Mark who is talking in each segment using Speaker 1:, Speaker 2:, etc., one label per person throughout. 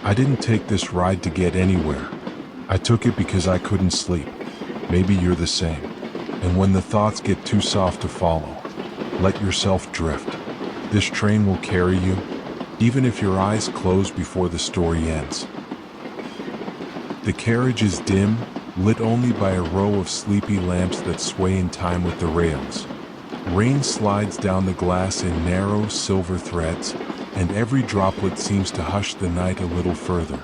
Speaker 1: I didn't take this ride to get anywhere. I took it because I couldn't sleep. Maybe you're the same. And when the thoughts get too soft to follow, let yourself drift. This train will carry you, even if your eyes close before the story ends. The carriage is dim, lit only by a row of sleepy lamps that sway in time with the rails. Rain slides down the glass in narrow silver threads, and every droplet seems to hush the night a little further.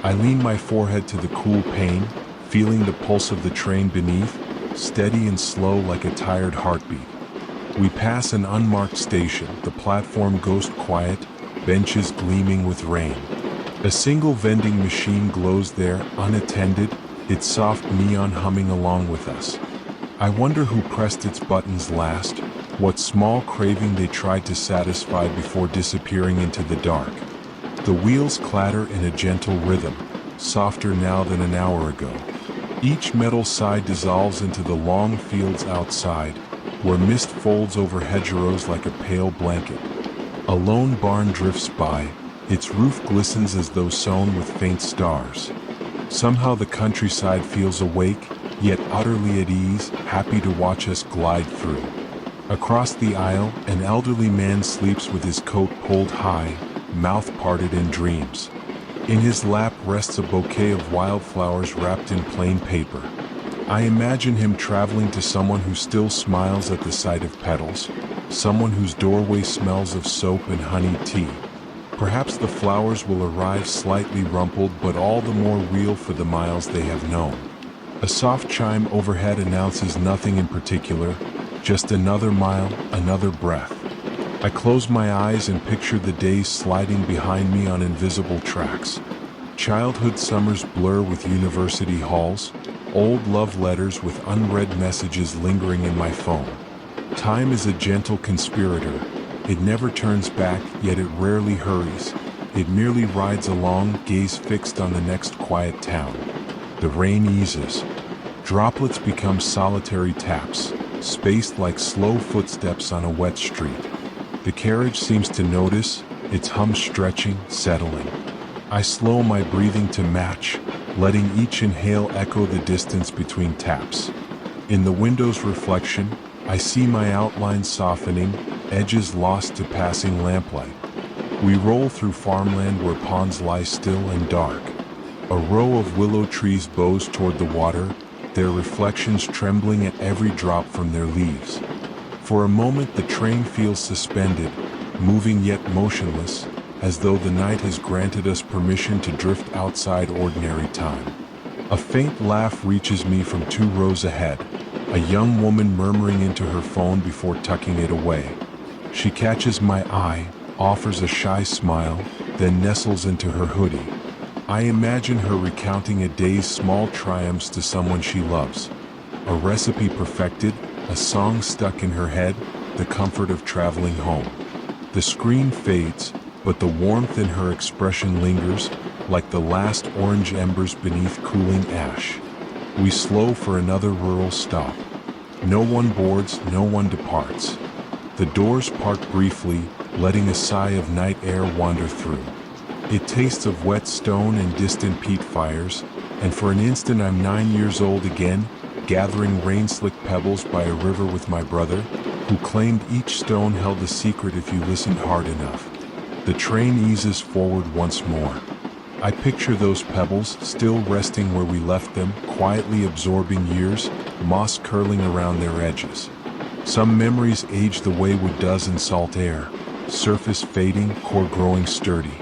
Speaker 1: I lean my forehead to the cool pane, feeling the pulse of the train beneath, steady and slow like a tired heartbeat. We pass an unmarked station, the platform ghost quiet, benches gleaming with rain. A single vending machine glows there, unattended, its soft neon humming along with us. I wonder who pressed its buttons last, what small craving they tried to satisfy before disappearing into the dark. The wheels clatter in a gentle rhythm, softer now than an hour ago. Each metal side dissolves into the long fields outside, where mist folds over hedgerows like a pale blanket. A lone barn drifts by, its roof glistens as though sown with faint stars. Somehow the countryside feels awake, yet utterly at ease, happy to watch us glide through. Across the aisle, an elderly man sleeps with his coat pulled high, mouth parted in dreams. In his lap rests a bouquet of wildflowers wrapped in plain paper. I imagine him traveling to someone who still smiles at the sight of petals, someone whose doorway smells of soap and honey tea. Perhaps the flowers will arrive slightly rumpled but all the more real for the miles they have known. A soft chime overhead announces nothing in particular, just another mile, another breath. I close my eyes and picture the days sliding behind me on invisible tracks. Childhood summers blur with university halls, old love letters with unread messages lingering in my phone. Time is a gentle conspirator. It never turns back, yet it rarely hurries. It merely rides along, gaze fixed on the next quiet town. The rain eases. Droplets become solitary taps, spaced like slow footsteps on a wet street. The carriage seems to notice, its hum stretching, settling. I slow my breathing to match, letting each inhale echo the distance between taps. In the window's reflection, I see my outlines softening, edges lost to passing lamplight. We roll through farmland where ponds lie still and dark. A row of willow trees bows toward the water, their reflections trembling at every drop from their leaves. For a moment the train feels suspended, moving yet motionless, as though the night has granted us permission to drift outside ordinary time. A faint laugh reaches me from 2 rows ahead, a young woman murmuring into her phone before tucking it away. She catches my eye, offers a shy smile, then nestles into her hoodie. I imagine her recounting a day's small triumphs to someone she loves. A recipe perfected, a song stuck in her head, the comfort of traveling home. The screen fades, but the warmth in her expression lingers, like the last orange embers beneath cooling ash. We slow for another rural stop. No one boards, no one departs. The doors part briefly, letting a sigh of night air wander through. It tastes of wet stone and distant peat fires, and for an instant I'm 9 years old again, gathering rain-slick pebbles by a river with my brother, who claimed each stone held a secret if you listened hard enough. The train eases forward once more. I picture those pebbles, still resting where we left them, quietly absorbing years, moss curling around their edges. Some memories age the way wood does in salt air, surface fading, core growing sturdy.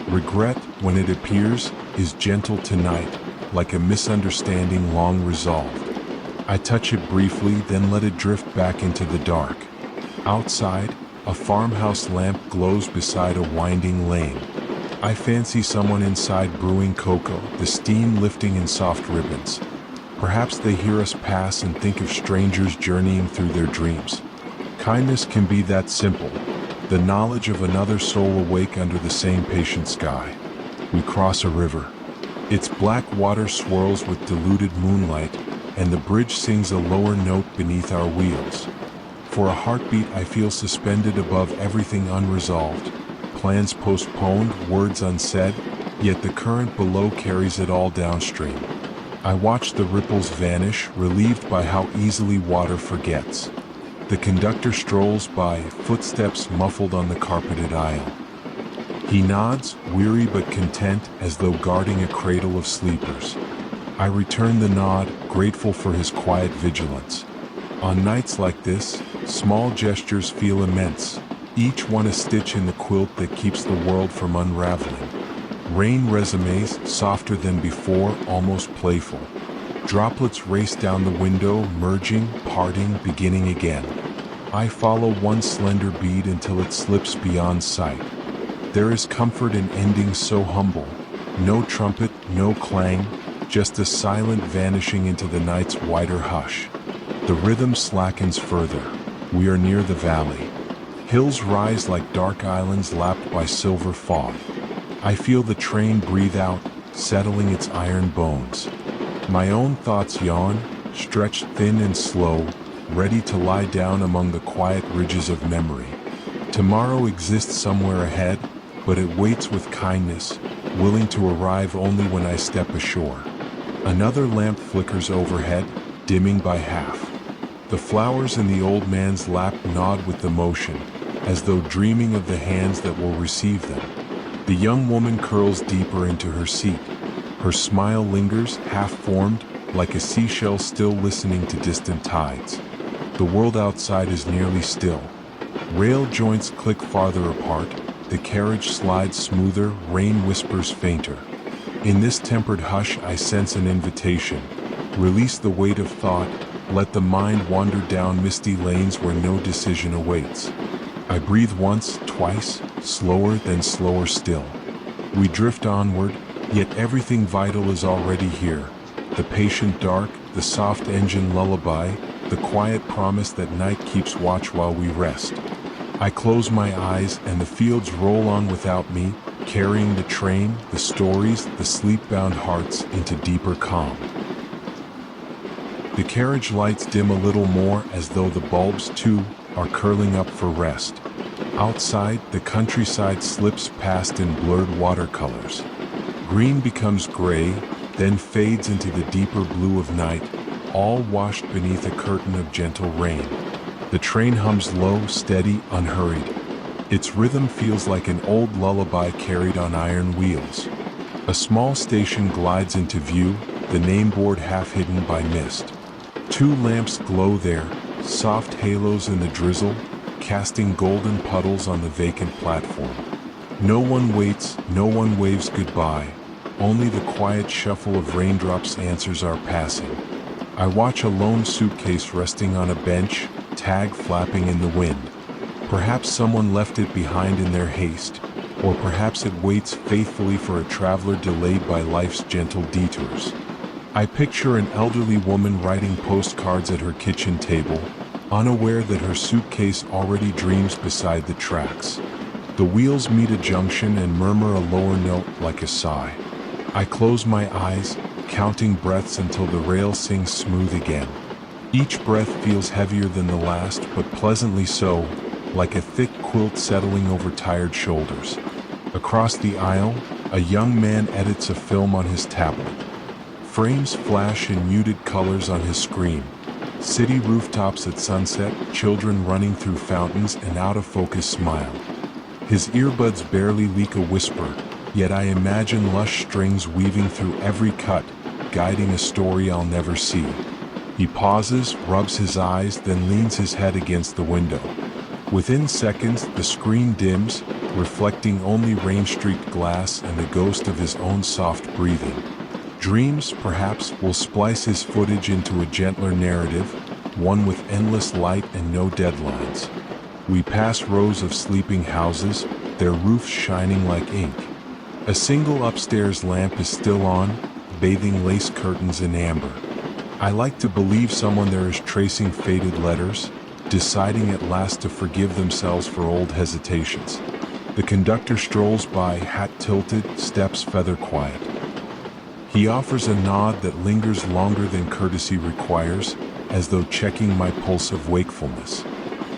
Speaker 1: Regret, when it appears, is gentle tonight, like a misunderstanding long resolved. I touch it briefly, then let it drift back into the dark. Outside, a farmhouse lamp glows beside a winding lane. I fancy someone inside brewing cocoa, the steam lifting in soft ribbons. Perhaps they hear us pass and think of strangers journeying through their dreams. Kindness can be that simple, the knowledge of another soul awake under the same patient sky. We cross a river. Its black water swirls with diluted moonlight, and the bridge sings a lower note beneath our wheels. For a heartbeat I feel suspended above everything unresolved, plans postponed, words unsaid, yet the current below carries it all downstream. I watch the ripples vanish, relieved by how easily water forgets. The conductor strolls by, footsteps muffled on the carpeted aisle. He nods, weary but content, as though guarding a cradle of sleepers. I return the nod, grateful for his quiet vigilance. On nights like this, small gestures feel immense, each one a stitch in the quilt that keeps the world from unraveling. Rain resumes, softer than before, almost playful. Droplets race down the window, merging, parting, beginning again. I follow one slender bead until it slips beyond sight. There is comfort in endings so humble. No trumpet, no clang, just a silent vanishing into the night's wider hush. The rhythm slackens further. We are near the valley. Hills rise like dark islands lapped by silver fog. I feel the train breathe out, settling its iron bones. My own thoughts yawn, stretched thin and slow, ready to lie down among the quiet ridges of memory. Tomorrow exists somewhere ahead, but it waits with kindness, willing to arrive only when I step ashore. Another lamp flickers overhead, dimming by half. The flowers in the old man's lap nod with the motion, as though dreaming of the hands that will receive them. The young woman curls deeper into her seat. Her smile lingers, half-formed, like a seashell still listening to distant tides. The world outside is nearly still. Rail joints click farther apart, the carriage slides smoother, rain whispers fainter. In this tempered hush I sense an invitation. Release the weight of thought, let the mind wander down misty lanes where no decision awaits. I breathe once, twice, slower then slower still. We drift onward, yet everything vital is already here. The patient dark, the soft engine lullaby, the quiet promise that night keeps watch while we rest. I close my eyes and the fields roll on without me, carrying the train, the stories, the sleep-bound hearts into deeper calm. The carriage lights dim a little more as though the bulbs, too, are curling up for rest. Outside, the countryside slips past in blurred watercolors. Green becomes gray, then fades into the deeper blue of night, all washed beneath a curtain of gentle rain. The train hums low, steady, unhurried. Its rhythm feels like an old lullaby carried on iron wheels. A small station glides into view, the name-board half hidden by mist. Two lamps glow there, soft halos in the drizzle, casting golden puddles on the vacant platform. No one waits, no one waves goodbye, only the quiet shuffle of raindrops answers our passing. I watch a lone suitcase resting on a bench, tag flapping in the wind. Perhaps someone left it behind in their haste, or perhaps it waits faithfully for a traveler delayed by life's gentle detours. I picture an elderly woman writing postcards at her kitchen table, unaware that her suitcase already dreams beside the tracks. The wheels meet a junction and murmur a lower note like a sigh. I close my eyes, counting breaths until the rail sings smooth again. Each breath feels heavier than the last, but pleasantly so, like a thick quilt settling over tired shoulders. Across the aisle, a young man edits a film on his tablet. Frames flash in muted colors on his screen. City rooftops at sunset, children running through fountains, an out-of-focus smile. His earbuds barely leak a whisper, yet I imagine lush strings weaving through every cut, guiding a story I'll never see. He pauses, rubs his eyes, then leans his head against the window. Within seconds, the screen dims, reflecting only rain-streaked glass and the ghost of his own soft breathing. Dreams, perhaps, will splice his footage into a gentler narrative, one with endless light and no deadlines. We pass rows of sleeping houses, their roofs shining like ink. A single upstairs lamp is still on, bathing lace curtains in amber. I like to believe someone there is tracing faded letters, deciding at last to forgive themselves for old hesitations. The conductor strolls by, hat tilted, steps feather quiet. He offers a nod that lingers longer than courtesy requires, as though checking my pulse of wakefulness.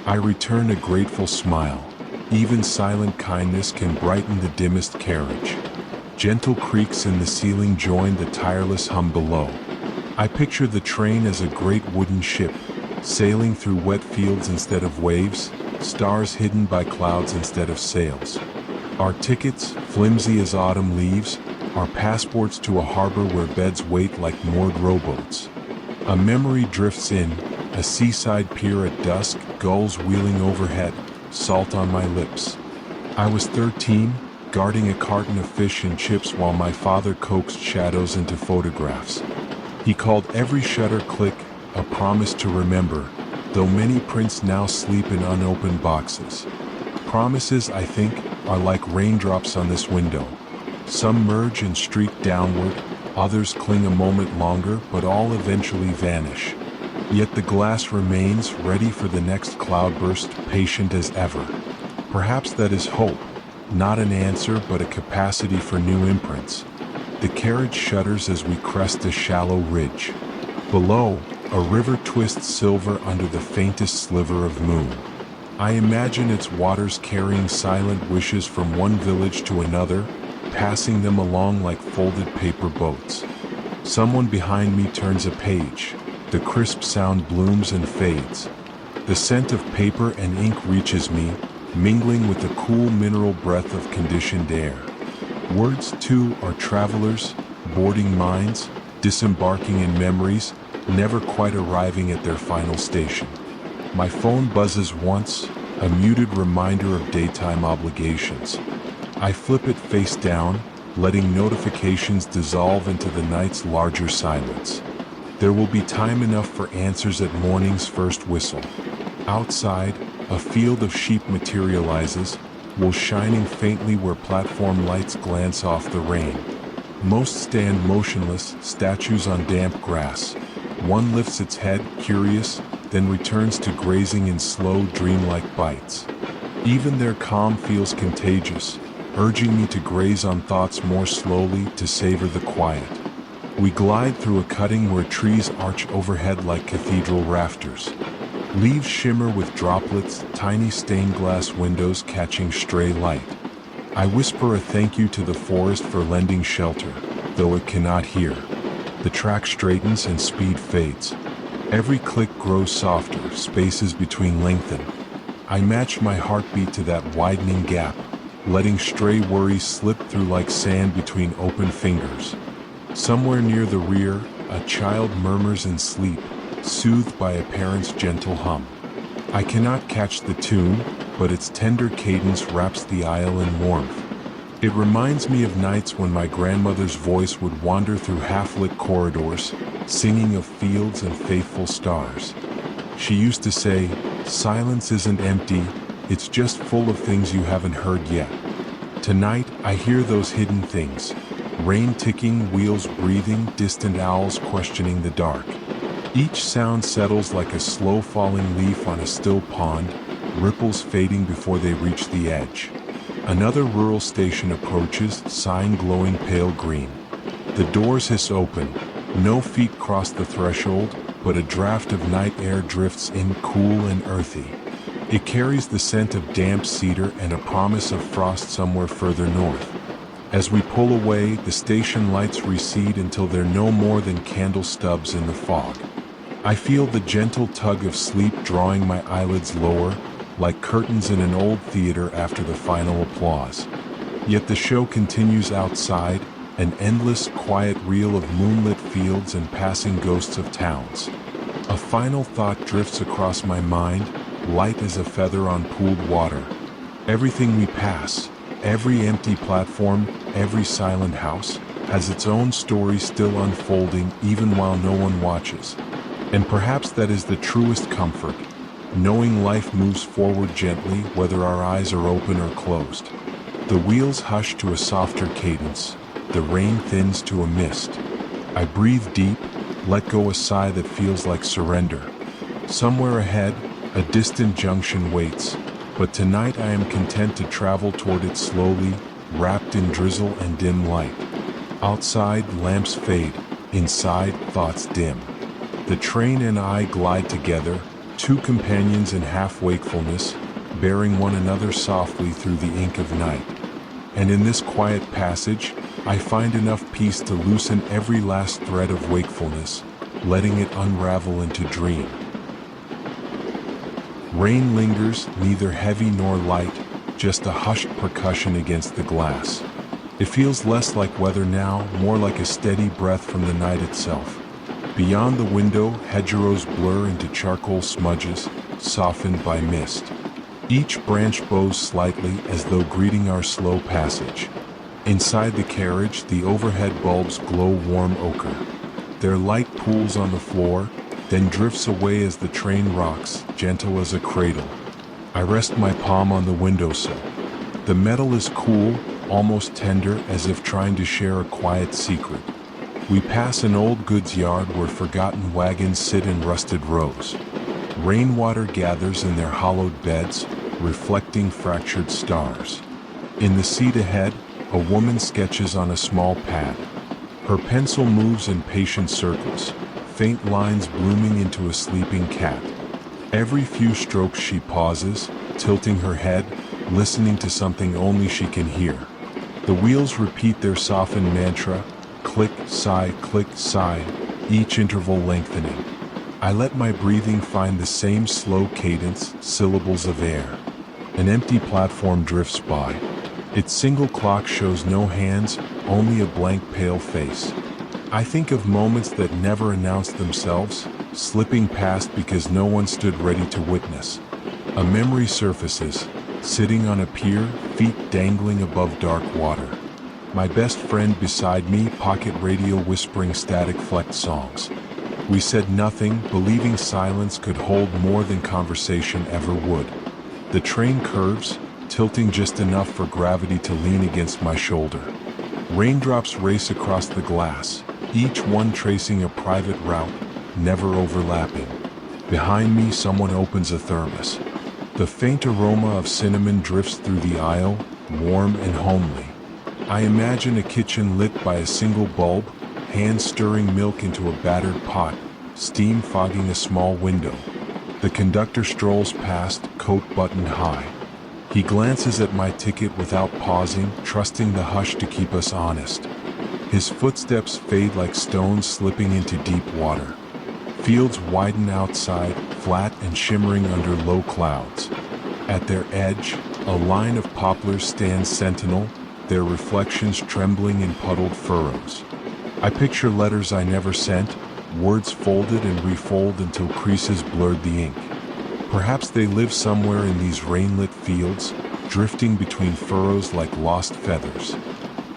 Speaker 1: I return a grateful smile. Even silent kindness can brighten the dimmest carriage. Gentle creaks in the ceiling join the tireless hum below. I picture the train as a great wooden ship, sailing through wet fields instead of waves, stars hidden by clouds instead of sails. Our tickets, flimsy as autumn leaves, are passports to a harbor where beds wait like moored rowboats. A memory drifts in, a seaside pier at dusk, gulls wheeling overhead, salt on my lips. I was 13, guarding a carton of fish and chips while my father coaxed shadows into photographs. He called every shutter click a promise to remember, though many prints now sleep in unopened boxes. Promises, I think, are like raindrops on this window. Some merge and streak downward, others cling a moment longer, but all eventually vanish. Yet the glass remains, ready for the next cloudburst, patient as ever. Perhaps that is hope, not an answer but a capacity for new imprints. The carriage shudders as we crest a shallow ridge. Below, a river twists silver under the faintest sliver of moon. I imagine its waters carrying silent wishes from one village to another, passing them along like folded paper boats. Someone behind me turns a page. The crisp sound blooms and fades. The scent of paper and ink reaches me, mingling with the cool mineral breath of conditioned air. Words, too, are travelers, boarding minds, disembarking in memories, never quite arriving at their final station. My phone buzzes once, a muted reminder of daytime obligations. I flip it face down, letting notifications dissolve into the night's larger silence. There will be time enough for answers at morning's first whistle. Outside, a field of sheep materializes, wool shining faintly where platform lights glance off the rain. Most stand motionless, statues on damp grass. One lifts its head, curious, then returns to grazing in slow, dreamlike bites. Even their calm feels contagious, urging me to graze on thoughts more slowly, to savor the quiet. We glide through a cutting where trees arch overhead like cathedral rafters. Leaves shimmer with droplets, tiny stained glass windows catching stray light. I whisper a thank you to the forest for lending shelter, though it cannot hear. The track straightens and speed fades. Every click grows softer, spaces between lengthen. I match my heartbeat to that widening gap, letting stray worries slip through like sand between open fingers. Somewhere near the rear, a child murmurs in sleep, soothed by a parent's gentle hum. I cannot catch the tune, but its tender cadence wraps the aisle in warmth. It reminds me of nights when my grandmother's voice would wander through half-lit corridors, singing of fields and faithful stars. She used to say, "Silence isn't empty, it's just full of things you haven't heard yet." Tonight, I hear those hidden things. Rain ticking, wheels breathing, distant owls questioning the dark. Each sound settles like a slow-falling leaf on a still pond, ripples fading before they reach the edge. Another rural station approaches, sign glowing pale green. The doors hiss open. No feet cross the threshold, but a draft of night air drifts in, cool and earthy. It carries the scent of damp cedar and a promise of frost somewhere further north. As we pull away, the station lights recede until they're no more than candle stubs in the fog. I feel the gentle tug of sleep drawing my eyelids lower, like curtains in an old theater after the final applause. Yet the show continues outside, an endless, quiet reel of moonlit fields and passing ghosts of towns. A final thought drifts across my mind, light as a feather on pooled water. Everything we pass, every empty platform, every silent house, has its own story still unfolding even while no one watches. And perhaps that is the truest comfort, knowing life moves forward gently whether our eyes are open or closed. The wheels hush to a softer cadence, the rain thins to a mist. I breathe deep, let go a sigh that feels like surrender. Somewhere ahead, a distant junction waits, but tonight I am content to travel toward it slowly, wrapped in drizzle and dim light. Outside, lamps fade, inside, thoughts dim. The train and I glide together, two companions in half-wakefulness, bearing one another softly through the ink of night. And in this quiet passage, I find enough peace to loosen every last thread of wakefulness, letting it unravel into dream. Rain lingers, neither heavy nor light, just a hushed percussion against the glass. It feels less like weather now, more like a steady breath from the night itself. Beyond the window, hedgerows blur into charcoal smudges, softened by mist. Each branch bows slightly as though greeting our slow passage. Inside the carriage, the overhead bulbs glow warm ochre. Their light pools on the floor, then drifts away as the train rocks, gentle as a cradle. I rest my palm on the windowsill. The metal is cool, almost tender, as if trying to share a quiet secret. We pass an old goods yard where forgotten wagons sit in rusted rows. Rainwater gathers in their hollowed beds, reflecting fractured stars. In the seat ahead, a woman sketches on a small pad. Her pencil moves in patient circles, faint lines blooming into a sleeping cat. Every few strokes she pauses, tilting her head, listening to something only she can hear. The wheels repeat their softened mantra, click, sigh, each interval lengthening. I let my breathing find the same slow cadence, syllables of air. An empty platform drifts by. Its single clock shows no hands, only a blank pale face. I think of moments that never announced themselves, slipping past because no one stood ready to witness. A memory surfaces, sitting on a pier, feet dangling above dark water. My best friend beside me, pocket radio whispering static-flecked songs. We said nothing, believing silence could hold more than conversation ever would. The train curves, tilting just enough for gravity to lean against my shoulder. Raindrops race across the glass, each one tracing a private route, never overlapping. Behind me, someone opens a thermos. The faint aroma of cinnamon drifts through the aisle, warm and homely. I imagine a kitchen lit by a single bulb, hands stirring milk into a battered pot, steam fogging a small window. The conductor strolls past, coat buttoned high. He glances at my ticket without pausing, trusting the hush to keep us honest. His footsteps fade like stones slipping into deep water. Fields widen outside, flat and shimmering under low clouds. At their edge, a line of poplars stands sentinel, their reflections trembling in puddled furrows. I picture letters I never sent, words folded and refolded until creases blurred the ink. Perhaps they live somewhere in these rainlit fields, drifting between furrows like lost feathers.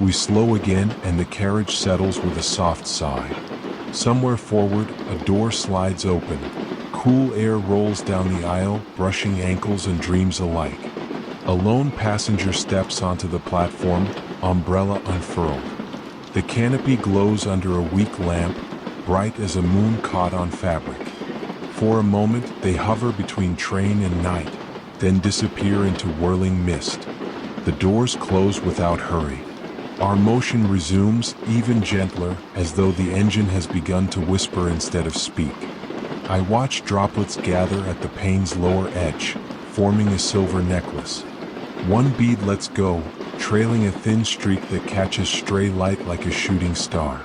Speaker 1: We slow again and the carriage settles with a soft sigh. Somewhere forward, a door slides open. Cool air rolls down the aisle, brushing ankles and dreams alike. A lone passenger steps onto the platform, umbrella unfurled. The canopy glows under a weak lamp, bright as a moon caught on fabric. For a moment, they hover between train and night, then disappear into whirling mist. The doors close without hurry. Our motion resumes, even gentler, as though the engine has begun to whisper instead of speak. I watch droplets gather at the pane's lower edge, forming a silver necklace. One bead lets go, trailing a thin streak that catches stray light like a shooting star.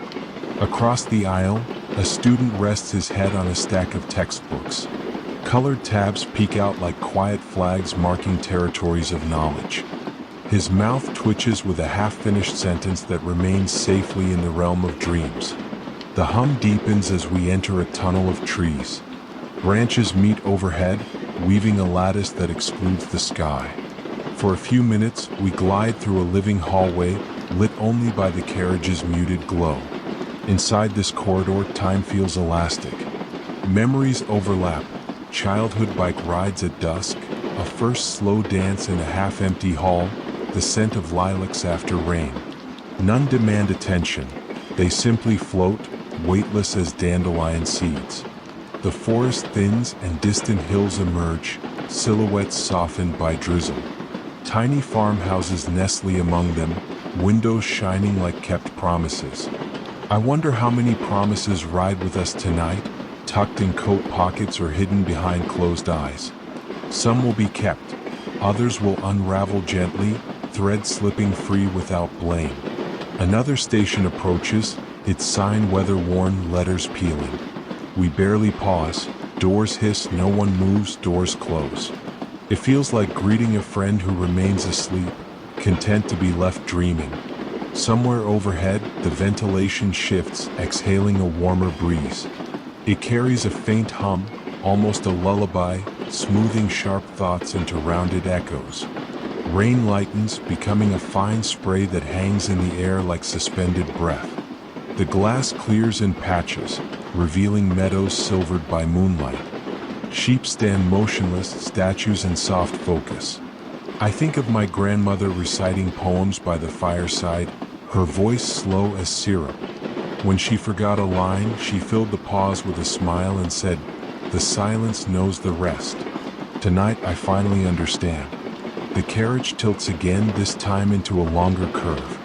Speaker 1: Across the aisle, a student rests his head on a stack of textbooks. Colored tabs peek out like quiet flags marking territories of knowledge. His mouth twitches with a half-finished sentence that remains safely in the realm of dreams. The hum deepens as we enter a tunnel of trees. Branches meet overhead, weaving a lattice that excludes the sky. For a few minutes, we glide through a living hallway, lit only by the carriage's muted glow. Inside this corridor, time feels elastic. Memories overlap. Childhood bike rides at dusk, a first slow dance in a half-empty hall, the scent of lilacs after rain. None demand attention. They simply float, weightless as dandelion seeds. The forest thins and distant hills emerge, silhouettes softened by drizzle. Tiny farmhouses nestle among them, windows shining like kept promises. I wonder how many promises ride with us tonight, tucked in coat pockets or hidden behind closed eyes. Some will be kept, others will unravel gently, threads slipping free without blame. Another station approaches, its sign weather-worn, letters peeling. We barely pause, doors hiss, no one moves, doors close. It feels like greeting a friend who remains asleep, content to be left dreaming. Somewhere overhead, the ventilation shifts, exhaling a warmer breeze. It carries a faint hum, almost a lullaby, smoothing sharp thoughts into rounded echoes. Rain lightens, becoming a fine spray that hangs in the air like suspended breath. The glass clears in patches, revealing meadows silvered by moonlight. Sheep stand motionless, statues in soft focus. I think of my grandmother reciting poems by the fireside, her voice slow as syrup. When she forgot a line, she filled the pause with a smile and said, "The silence knows the rest." Tonight I finally understand. The carriage tilts again, this time into a longer curve.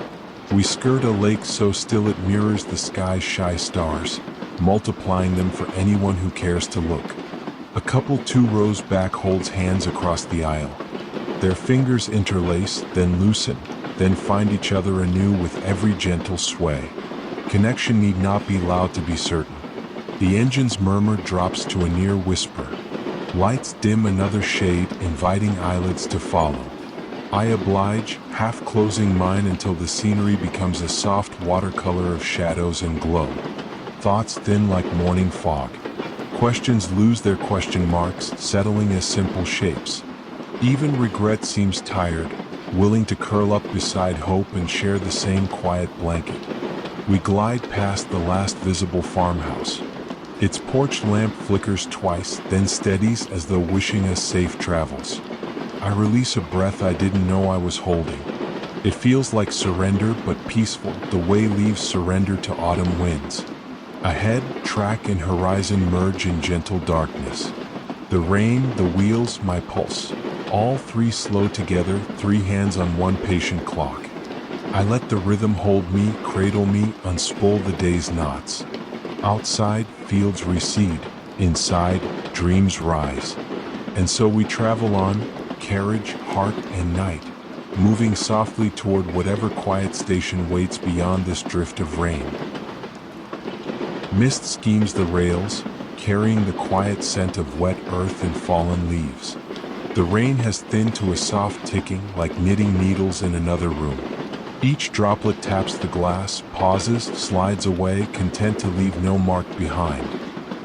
Speaker 1: We skirt a lake so still it mirrors the sky's shy stars, multiplying them for anyone who cares to look. A couple 2 rows back holds hands across the aisle. Their fingers interlace, then loosen, then find each other anew with every gentle sway. Connection need not be loud to be certain. The engine's murmur drops to a near whisper. Lights dim another shade, inviting eyelids to follow. I oblige, half closing mine until the scenery becomes a soft watercolor of shadows and glow. Thoughts thin like morning fog. Questions lose their question marks, settling as simple shapes. Even regret seems tired, willing to curl up beside hope and share the same quiet blanket. We glide past the last visible farmhouse. Its porch lamp flickers twice, then steadies as though wishing us safe travels. I release a breath I didn't know I was holding. It feels like surrender, but peaceful, the way leaves surrender to autumn winds. Ahead, track and horizon merge in gentle darkness. The rain, the wheels, my pulse, all 3 slow together, 3 hands on one patient clock. I let the rhythm hold me, cradle me, unspool the day's knots. Outside, fields recede. Inside, dreams rise. And so we travel on, carriage, heart, and night, moving softly toward whatever quiet station waits beyond this drift of rain. Mist schemes the rails, carrying the quiet scent of wet earth and fallen leaves. The rain has thinned to a soft ticking, like knitting needles in another room. Each droplet taps the glass, pauses, slides away, content to leave no mark behind.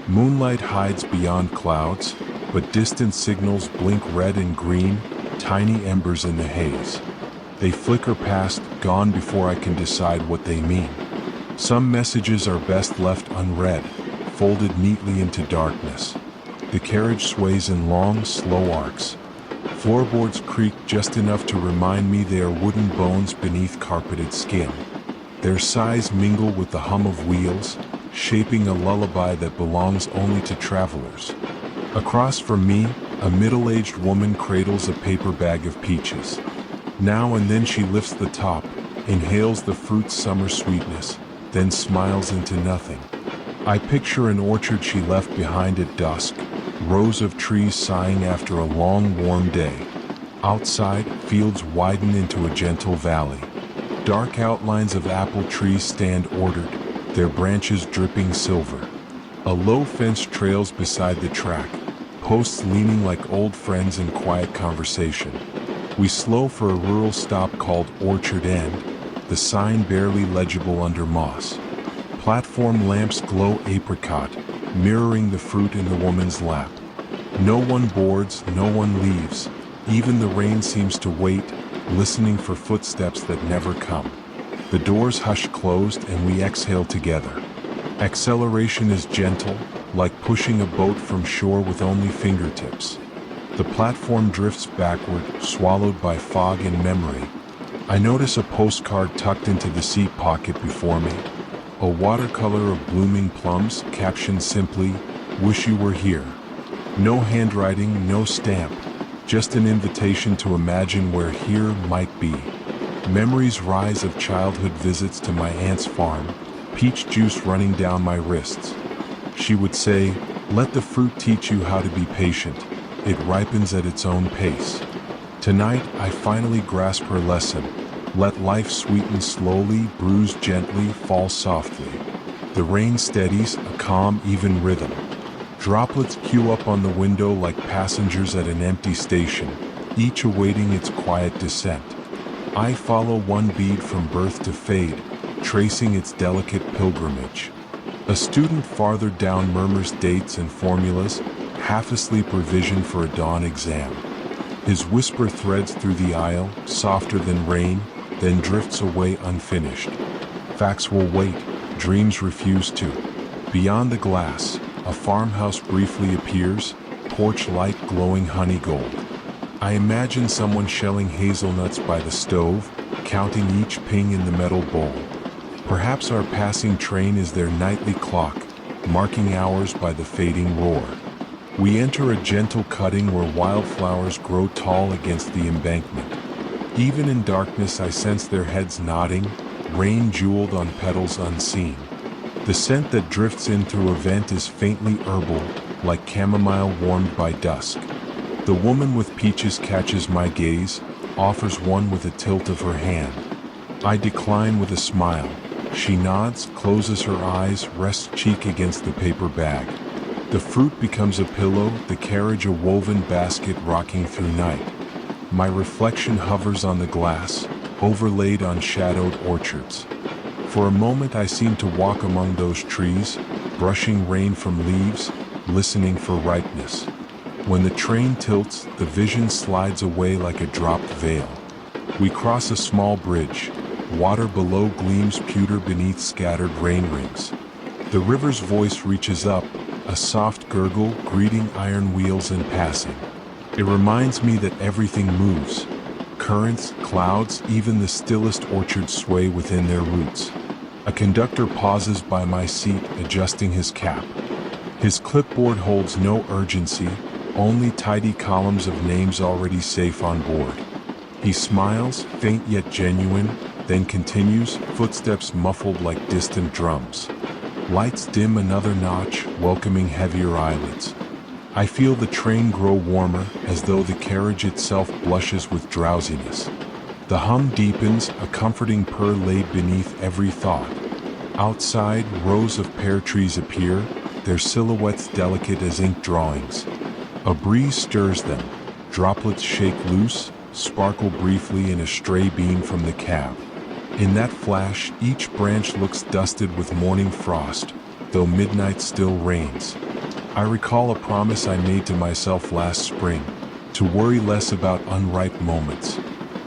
Speaker 1: Moonlight hides beyond clouds, but distant signals blink red and green, tiny embers in the haze. They flicker past, gone before I can decide what they mean. Some messages are best left unread, folded neatly into darkness. The carriage sways in long, slow arcs. Floorboards creak just enough to remind me they are wooden bones beneath carpeted skin. Their sighs mingle with the hum of wheels, shaping a lullaby that belongs only to travelers. Across from me, a middle-aged woman cradles a paper bag of peaches. Now and then she lifts the top, inhales the fruit's summer sweetness, then smiles into nothing. I picture an orchard she left behind at dusk, rows of trees sighing after a long, warm day. Outside, fields widen into a gentle valley. Dark outlines of apple trees stand ordered, their branches dripping silver. A low fence trails beside the track, posts leaning like old friends in quiet conversation. We slow for a rural stop called Orchard End, the sign barely legible under moss. Platform lamps glow apricot, mirroring the fruit in the woman's lap. No one boards, no one leaves. Even the rain seems to wait, listening for footsteps that never come. The doors hush closed and we exhale together. Acceleration is gentle, like pushing a boat from shore with only fingertips. The platform drifts backward, swallowed by fog and memory. I notice a postcard tucked into the seat pocket before me. A watercolor of blooming plums, captioned simply, "Wish you were here." No handwriting, no stamp, just an invitation to imagine where here might be. Memories rise of childhood visits to my aunt's farm, peach juice running down my wrists. She would say, "Let the fruit teach you how to be patient. It ripens at its own pace." Tonight, I finally grasp her lesson. Let life sweeten slowly, bruise gently, fall softly. The rain steadies, a calm, even rhythm. Droplets queue up on the window like passengers at an empty station, each awaiting its quiet descent. I follow one bead from birth to fade, tracing its delicate pilgrimage. A student farther down murmurs dates and formulas, half asleep revision for a dawn exam. His whisper threads through the aisle, softer than rain, then drifts away unfinished. Facts will wait, dreams refuse to. Beyond the glass, a farmhouse briefly appears, porch light glowing honey gold. I imagine someone shelling hazelnuts by the stove, counting each ping in the metal bowl. Perhaps our passing train is their nightly clock, marking hours by the fading roar. We enter a gentle cutting where wildflowers grow tall against the embankment. Even in darkness I sense their heads nodding, rain jeweled on petals unseen. The scent that drifts in through a vent is faintly herbal, like chamomile warmed by dusk. The woman with peaches catches my gaze, offers one with a tilt of her hand. I decline with a smile. She nods, closes her eyes, rests cheek against the paper bag. The fruit becomes a pillow, the carriage a woven basket rocking through night. My reflection hovers on the glass, overlaid on shadowed orchards. For a moment I seem to walk among those trees, brushing rain from leaves, listening for ripeness. When the train tilts, the vision slides away like a dropped veil. We cross a small bridge. Water below gleams pewter beneath scattered rain rings. The river's voice reaches up, a soft gurgle greeting iron wheels in passing. It reminds me that everything moves. Currents, clouds, even the stillest orchards sway within their roots. A conductor pauses by my seat, adjusting his cap. His clipboard holds no urgency, only tidy columns of names already safe on board. He smiles, faint yet genuine, then continues, footsteps muffled like distant drums. Lights dim another notch, welcoming heavier eyelids. I feel the train grow warmer, as though the carriage itself blushes with drowsiness. The hum deepens, a comforting purr laid beneath every thought. Outside, rows of pear trees appear, their silhouettes delicate as ink drawings. A breeze stirs them. Droplets shake loose, sparkle briefly in a stray beam from the cab. In that flash, each branch looks dusted with morning frost, though midnight still reigns. I recall a promise I made to myself last spring, to worry less about unripe moments.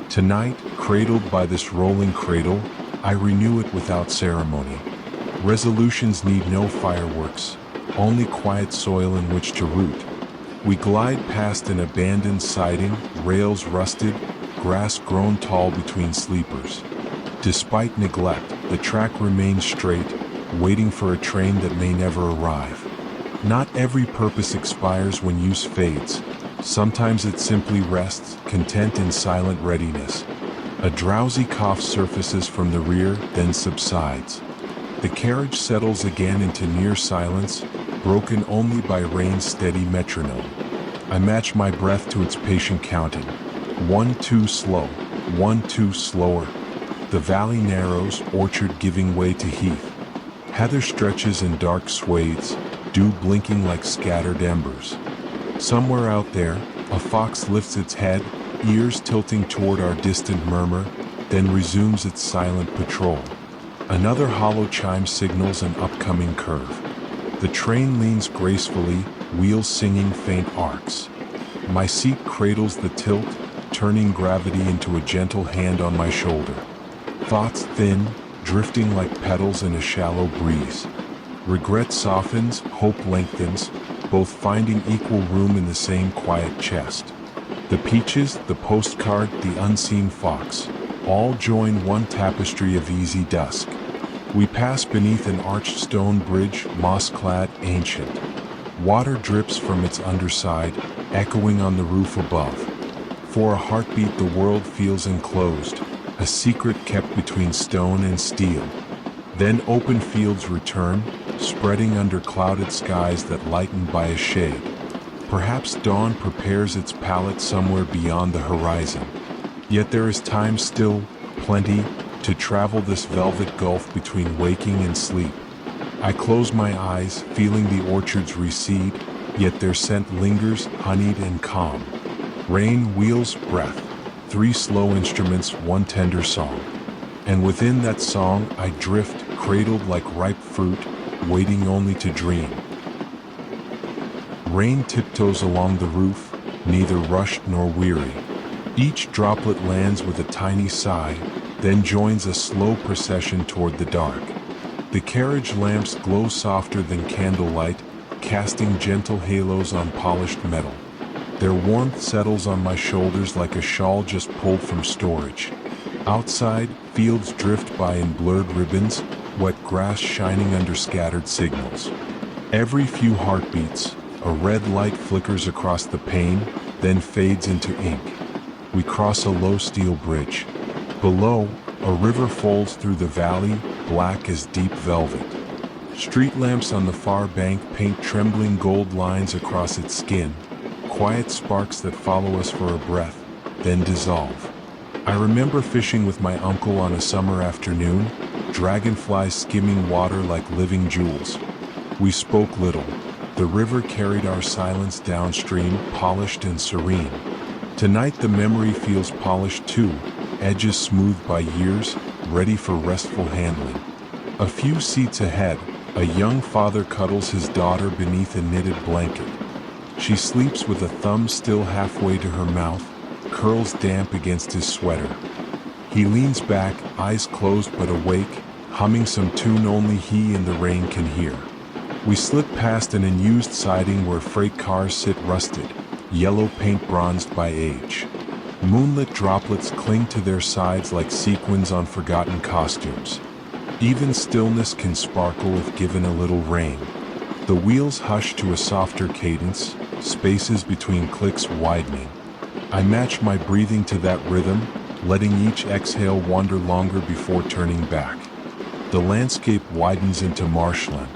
Speaker 1: Tonight, cradled by this rolling cradle, I renew it without ceremony. Resolutions need no fireworks, only quiet soil in which to root. We glide past an abandoned siding, rails rusted, grass grown tall between sleepers. Despite neglect, the track remains straight, waiting for a train that may never arrive. Not every purpose expires when use fades. Sometimes it simply rests, content in silent readiness. A drowsy cough surfaces from the rear, then subsides. The carriage settles again into near silence, broken only by rain's steady metronome. I match my breath to its patient counting. 1 too slow, 1 too slower. The valley narrows, orchard giving way to heath. Heather stretches in dark swathes, dew blinking like scattered embers. Somewhere out there, a fox lifts its head, ears tilting toward our distant murmur, then resumes its silent patrol. Another hollow chime signals an upcoming curve. The train leans gracefully, wheels singing faint arcs. My seat cradles the tilt, turning gravity into a gentle hand on my shoulder. Thoughts thin, drifting like petals in a shallow breeze. Regret softens, hope lengthens, both finding equal room in the same quiet chest. The peaches, the postcard, the unseen fox, all join one tapestry of easy dusk. We pass beneath an arched stone bridge, moss-clad, ancient. Water drips from its underside, echoing on the roof above. For a heartbeat the world feels enclosed, a secret kept between stone and steel. Then open fields return, spreading under clouded skies that lighten by a shade. Perhaps dawn prepares its palette somewhere beyond the horizon. Yet there is time still, plenty, to travel this velvet gulf between waking and sleep. I close my eyes, feeling the orchards recede, yet their scent lingers, honeyed and calm. Rain, wheels, breath, 3 slow instruments, 1 tender song. And within that song I drift, cradled like ripe fruit, waiting only to dream. Rain tiptoes along the roof, neither rushed nor weary. Each droplet lands with a tiny sigh, then joins a slow procession toward the dark. The carriage lamps glow softer than candlelight, casting gentle halos on polished metal. Their warmth settles on my shoulders like a shawl just pulled from storage. Outside, fields drift by in blurred ribbons, wet grass shining under scattered signals. Every few heartbeats, a red light flickers across the pane, then fades into ink. We cross a low steel bridge. Below, a river folds through the valley, black as deep velvet. Street lamps on the far bank paint trembling gold lines across its skin, quiet sparks that follow us for a breath, then dissolve. I remember fishing with my uncle on a summer afternoon, dragonflies skimming water like living jewels. We spoke little. The river carried our silence downstream, polished and serene. Tonight the memory feels polished too, edges smoothed by years, ready for restful handling. A few seats ahead, a young father cuddles his daughter beneath a knitted blanket. She sleeps with a thumb still halfway to her mouth, curls damp against his sweater. He leans back, eyes closed but awake, humming some tune only he and the rain can hear. We slip past an unused siding where freight cars sit rusted, yellow paint bronzed by age. Moonlit droplets cling to their sides like sequins on forgotten costumes. Even stillness can sparkle if given a little rain. The wheels hush to a softer cadence, spaces between clicks widening. I match my breathing to that rhythm, letting each exhale wander longer before turning back. The landscape widens into marshland.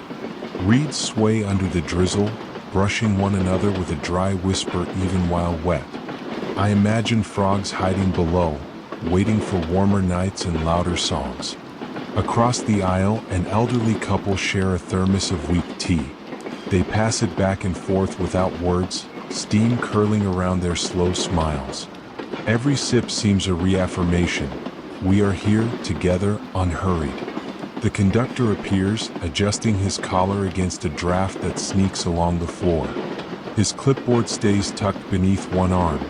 Speaker 1: Reeds sway under the drizzle, brushing one another with a dry whisper even while wet. I imagine frogs hiding below, waiting for warmer nights and louder songs. Across the aisle, an elderly couple share a thermos of weak tea. They pass it back and forth without words, steam curling around their slow smiles. Every sip seems a reaffirmation. We are here, together, unhurried. The conductor appears, adjusting his collar against a draft that sneaks along the floor. His clipboard stays tucked beneath one arm.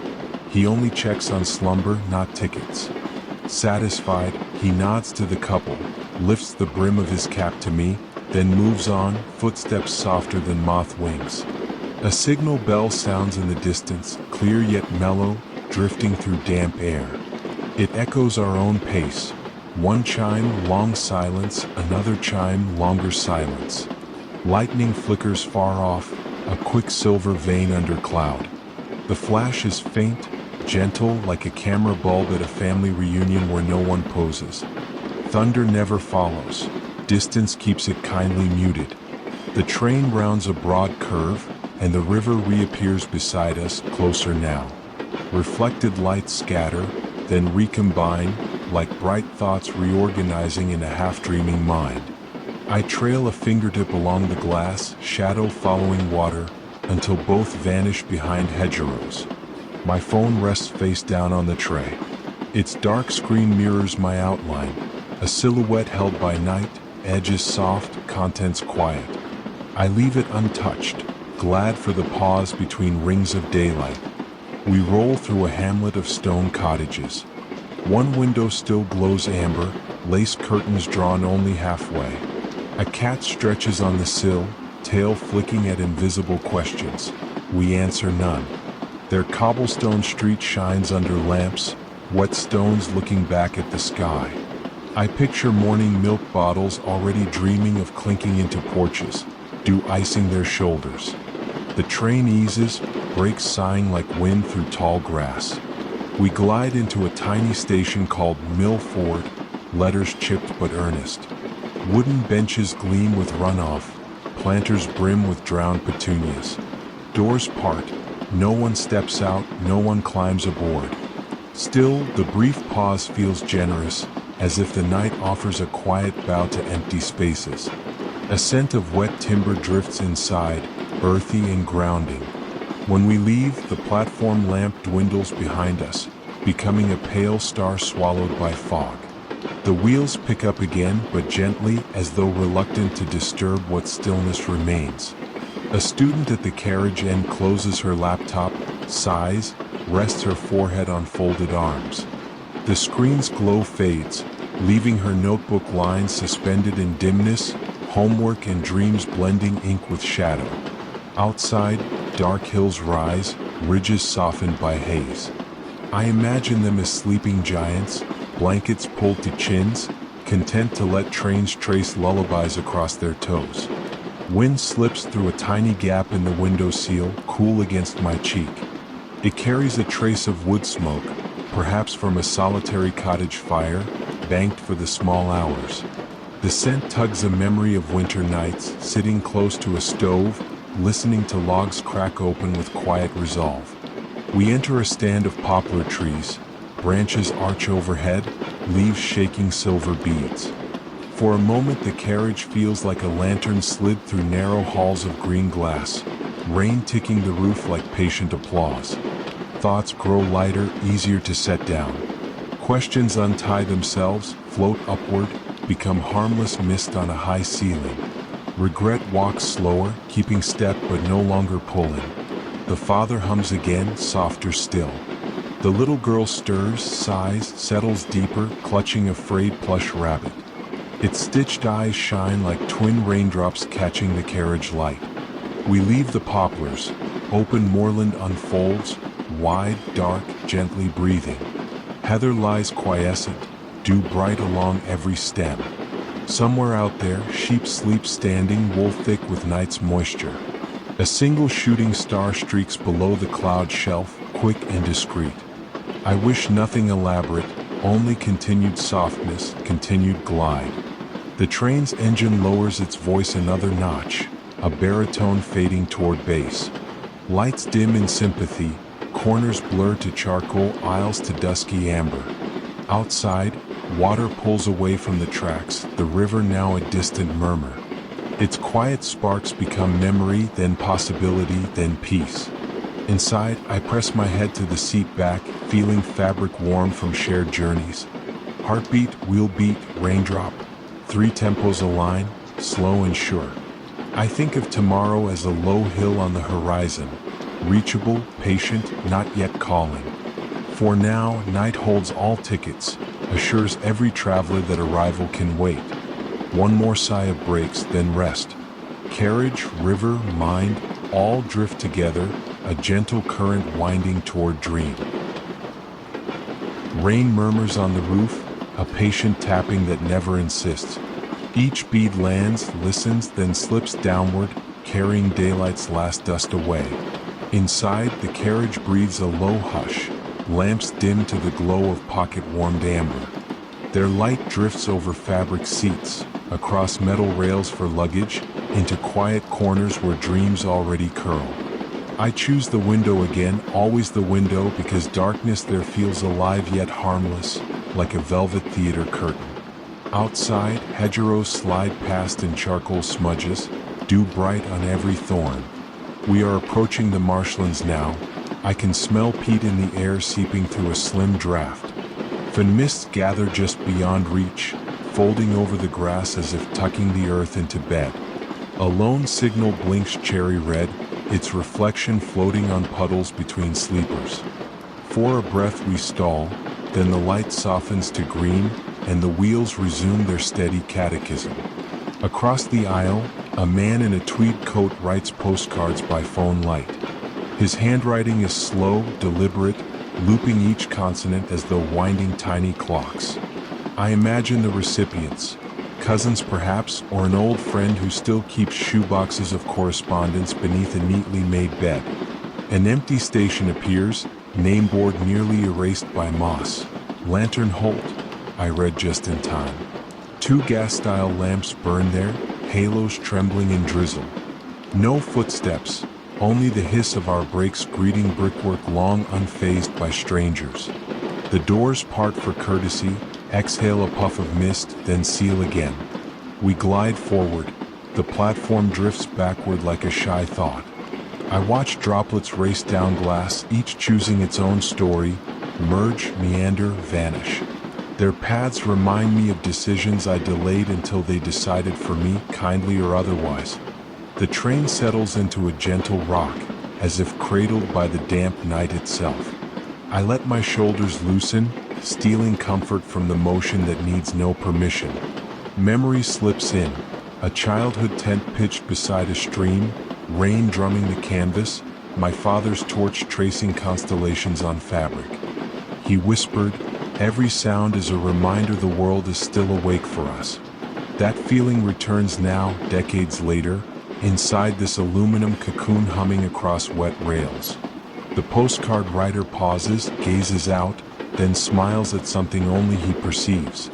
Speaker 1: He only checks on slumber, not tickets. Satisfied, he nods to the couple, lifts the brim of his cap to me, then moves on, footsteps softer than moth wings. A signal bell sounds in the distance, clear yet mellow, drifting through damp air. It echoes our own pace. One chime, long silence, another chime, longer silence. Lightning flickers far off, a quick silver vein under cloud. The flash is faint, gentle, like a camera bulb at a family reunion where no one poses. Thunder never follows. Distance keeps it kindly muted. The train rounds a broad curve, and the river reappears beside us, closer now. Reflected lights scatter, then recombine, like bright thoughts reorganizing in a half-dreaming mind. I trail a fingertip along the glass, shadow following water, until both vanish behind hedgerows. My phone rests face down on the tray. Its dark screen mirrors my outline, a silhouette held by night, edges soft, contents quiet. I leave it untouched, glad for the pause between rings of daylight. We roll through a hamlet of stone cottages. One window still glows amber, lace curtains drawn only halfway. A cat stretches on the sill, tail flicking at invisible questions. We answer none. Their cobblestone street shines under lamps, wet stones looking back at the sky. I picture morning milk bottles already dreaming of clinking into porches, dew icing their shoulders. The train eases, brakes sighing like wind through tall grass. We glide into a tiny station called Mill Ford, letters chipped but earnest. Wooden benches gleam with runoff, planters brim with drowned petunias. Doors part, no one steps out, no one climbs aboard. Still, the brief pause feels generous, as if the night offers a quiet bow to empty spaces. A scent of wet timber drifts inside, earthy and grounding. When we leave, the platform lamp dwindles behind us, becoming a pale star swallowed by fog. The wheels pick up again, but gently, as though reluctant to disturb what stillness remains. A student at the carriage end closes her laptop, sighs, rests her forehead on folded arms. The screen's glow fades, leaving her notebook lines suspended in dimness, homework and dreams blending ink with shadow. Outside, dark hills rise, ridges softened by haze. I imagine them as sleeping giants, blankets pulled to chins, content to let trains trace lullabies across their toes. Wind slips through a tiny gap in the window sill, cool against my cheek. It carries a trace of wood smoke, perhaps from a solitary cottage fire, banked for the small hours. The scent tugs a memory of winter nights, sitting close to a stove, listening to logs crack open with quiet resolve. We enter a stand of poplar trees, branches arch overhead, leaves shaking silver beads. For a moment the carriage feels like a lantern slid through narrow halls of green glass, rain ticking the roof like patient applause. Thoughts grow lighter, easier to set down. Questions untie themselves, float upward, become harmless mist on a high ceiling. Regret walks slower, keeping step but no longer pulling. The father hums again, softer still. The little girl stirs, sighs, settles deeper, clutching a frayed plush rabbit. Its stitched eyes shine like twin raindrops catching the carriage light. We leave the poplars. Open moorland unfolds, wide, dark, gently breathing. Heather lies quiescent, dew bright along every stem. Somewhere out there, sheep sleep standing, wool thick with night's moisture. A single shooting star streaks below the cloud shelf, quick and discreet. I wish nothing elaborate, only continued softness, continued glide. The train's engine lowers its voice another notch, a baritone fading toward bass. Lights dim in sympathy, corners blur to charcoal, aisles to dusky amber. Outside, water pulls away from the tracks, the river now a distant murmur. Its quiet sparks become memory, then possibility, then peace. Inside, I press my head to the seat back, feeling fabric warm from shared journeys. Heartbeat, wheel beat, raindrop. 3 tempos align, slow and sure. I think of tomorrow as a low hill on the horizon, reachable, patient, not yet calling. For now, night holds all tickets, assures every traveler that arrival can wait. One more sigh of brakes, then rest. Carriage, river, mind, all drift together, a gentle current winding toward dream. Rain murmurs on the roof, a patient tapping that never insists. Each bead lands, listens, then slips downward, carrying daylight's last dust away. Inside, the carriage breathes a low hush, lamps dim to the glow of pocket-warmed amber. Their light drifts over fabric seats, across metal rails for luggage, into quiet corners where dreams already curl. I choose the window again, always the window, because darkness there feels alive yet harmless, like a velvet theater curtain. Outside, hedgerows slide past in charcoal smudges, dew bright on every thorn. We are approaching the marshlands now. I can smell peat in the air seeping through a slim draft. Fen mists gather just beyond reach, folding over the grass as if tucking the earth into bed. A lone signal blinks cherry red, its reflection floating on puddles between sleepers. For a breath we stall, then the light softens to green, and the wheels resume their steady catechism. Across the aisle, a man in a tweed coat writes postcards by phone light. His handwriting is slow, deliberate, looping each consonant as though winding tiny clocks. I imagine the recipients, cousins perhaps, or an old friend who still keeps shoeboxes of correspondence beneath a neatly made bed. An empty station appears, name board nearly erased by moss. Lantern Holt, I read just in time. 2 gas-style lamps burn there, halos trembling in drizzle. No footsteps, only the hiss of our brakes greeting brickwork long unfazed by strangers. The doors part for courtesy, exhale a puff of mist, then seal again. We glide forward. The platform drifts backward like a shy thought. I watch droplets race down glass, each choosing its own story, merge, meander, vanish. Their paths remind me of decisions I delayed until they decided for me, kindly or otherwise. The train settles into a gentle rock, as if cradled by the damp night itself. I let my shoulders loosen, stealing comfort from the motion that needs no permission. Memory slips in, a childhood tent pitched beside a stream, rain drumming the canvas, my father's torch tracing constellations on fabric. He whispered, "Every sound is a reminder the world is still awake for us." That feeling returns now, decades later, inside this aluminum cocoon humming across wet rails. The postcard writer pauses, gazes out, then smiles at something only he perceives.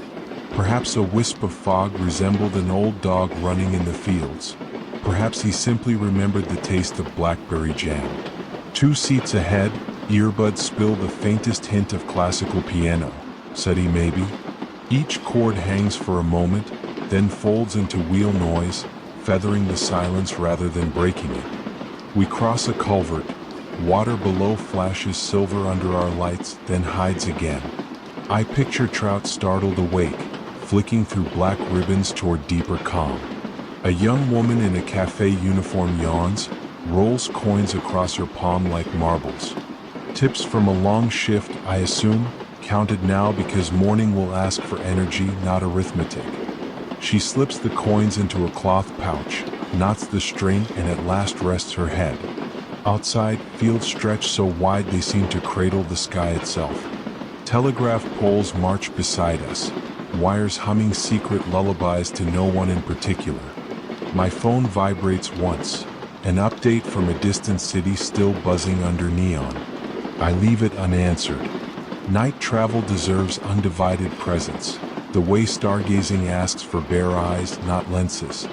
Speaker 1: Perhaps a wisp of fog resembled an old dog running in the fields. Perhaps he simply remembered the taste of blackberry jam. 2 seats ahead, earbuds spill the faintest hint of classical piano. Said he maybe? Each chord hangs for a moment, then folds into wheel noise, feathering the silence rather than breaking it. We cross a culvert. Water below flashes silver under our lights, then hides again. I picture trout startled awake, flicking through black ribbons toward deeper calm. A young woman in a cafe uniform yawns, rolls coins across her palm like marbles. Tips from a long shift, I assume, counted now because morning will ask for energy, not arithmetic. She slips the coins into a cloth pouch, knots the string, and at last rests her head. Outside, fields stretch so wide they seem to cradle the sky itself. Telegraph poles march beside us, wires humming secret lullabies to no one in particular. My phone vibrates once, an update from a distant city still buzzing under neon. I leave it unanswered. Night travel deserves undivided presence, the way stargazing asks for bare eyes, not lenses.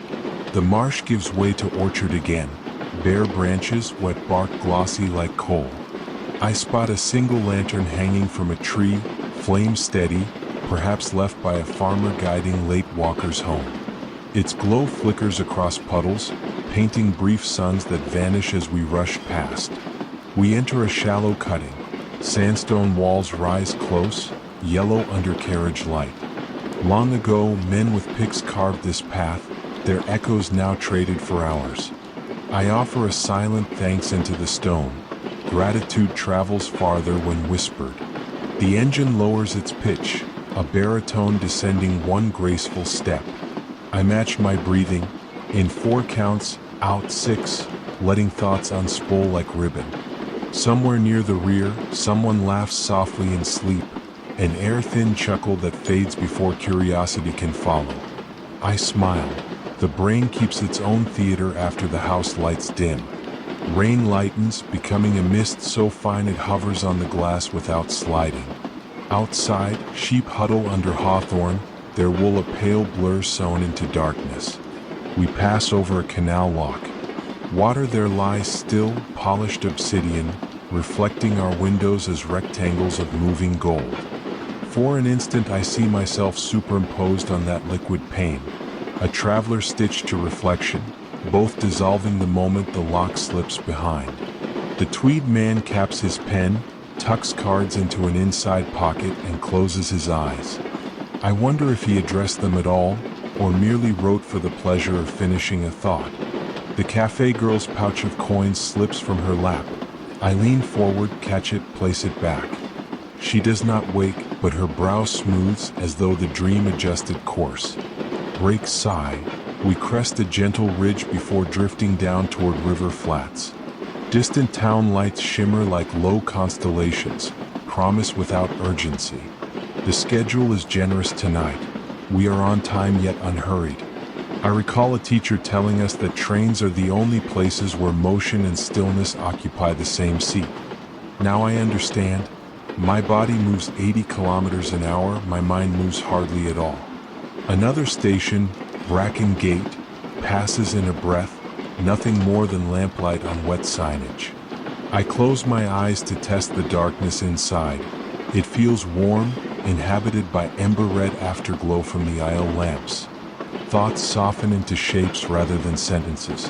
Speaker 1: The marsh gives way to orchard again, bare branches, wet bark glossy like coal. I spot a single lantern hanging from a tree, flame steady, perhaps left by a farmer guiding late walkers home. Its glow flickers across puddles, painting brief suns that vanish as we rush past. We enter a shallow cutting. Sandstone walls rise close, yellow undercarriage light. Long ago, men with picks carved this path, their echoes now traded for ours. I offer a silent thanks into the stone. Gratitude travels farther when whispered. The engine lowers its pitch, a baritone descending one graceful step. I match my breathing, in 4 counts, out 6, letting thoughts unspool like ribbon. Somewhere near the rear, someone laughs softly in sleep, an air-thin chuckle that fades before curiosity can follow. I smile. The brain keeps its own theater after the house lights dim. Rain lightens, becoming a mist so fine it hovers on the glass without sliding. Outside, sheep huddle under hawthorn, their wool a pale blur sewn into darkness. We pass over a canal lock. Water there lies still, polished obsidian, reflecting our windows as rectangles of moving gold. For an instant I see myself superimposed on that liquid pane, a traveler stitched to reflection, both dissolving the moment the lock slips behind. The tweed man caps his pen, tucks cards into an inside pocket, and closes his eyes. I wonder if he addressed them at all, or merely wrote for the pleasure of finishing a thought. The cafe girl's pouch of coins slips from her lap. I lean forward, catch it, place it back. She does not wake, but her brow smooths as though the dream adjusted course. Break sigh. We crest a gentle ridge before drifting down toward river flats. Distant town lights shimmer like low constellations, promise without urgency. The schedule is generous tonight. We are on time yet unhurried. I recall a teacher telling us that trains are the only places where motion and stillness occupy the same seat. Now I understand. My body moves 80 kilometers an hour, my mind moves hardly at all. Another station, Bracken Gate, passes in a breath, nothing more than lamplight on wet signage. I close my eyes to test the darkness inside. It feels warm, inhabited by ember-red afterglow from the aisle lamps. Thoughts soften into shapes rather than sentences.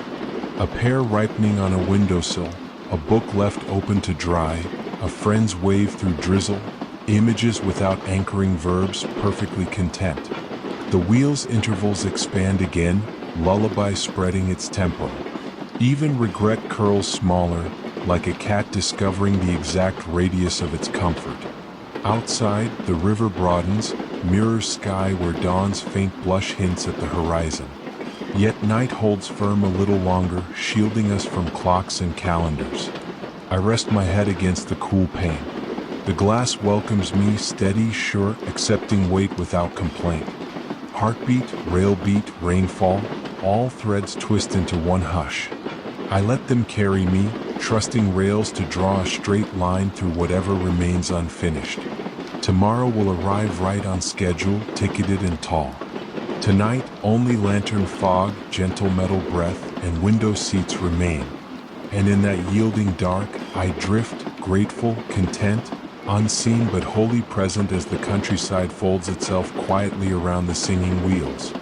Speaker 1: A pear ripening on a windowsill, a book left open to dry, a friend's wave through drizzle, images without anchoring verbs, perfectly content. The wheel's intervals expand again, lullaby spreading its tempo. Even regret curls smaller, like a cat discovering the exact radius of its comfort. Outside, the river broadens, mirrors sky where dawn's faint blush hints at the horizon. Yet night holds firm a little longer, shielding us from clocks and calendars. I rest my head against the cool pane. The glass welcomes me, steady, sure, accepting weight without complaint. Heartbeat, rail beat, rainfall, all threads twist into one hush. I let them carry me, trusting rails to draw a straight line through whatever remains unfinished. Tomorrow will arrive right on schedule, ticketed and tall. Tonight, only lantern fog, gentle metal breath, and window seats remain. And in that yielding dark, I drift, grateful, content, unseen but wholly present as the countryside folds itself quietly around the singing wheels.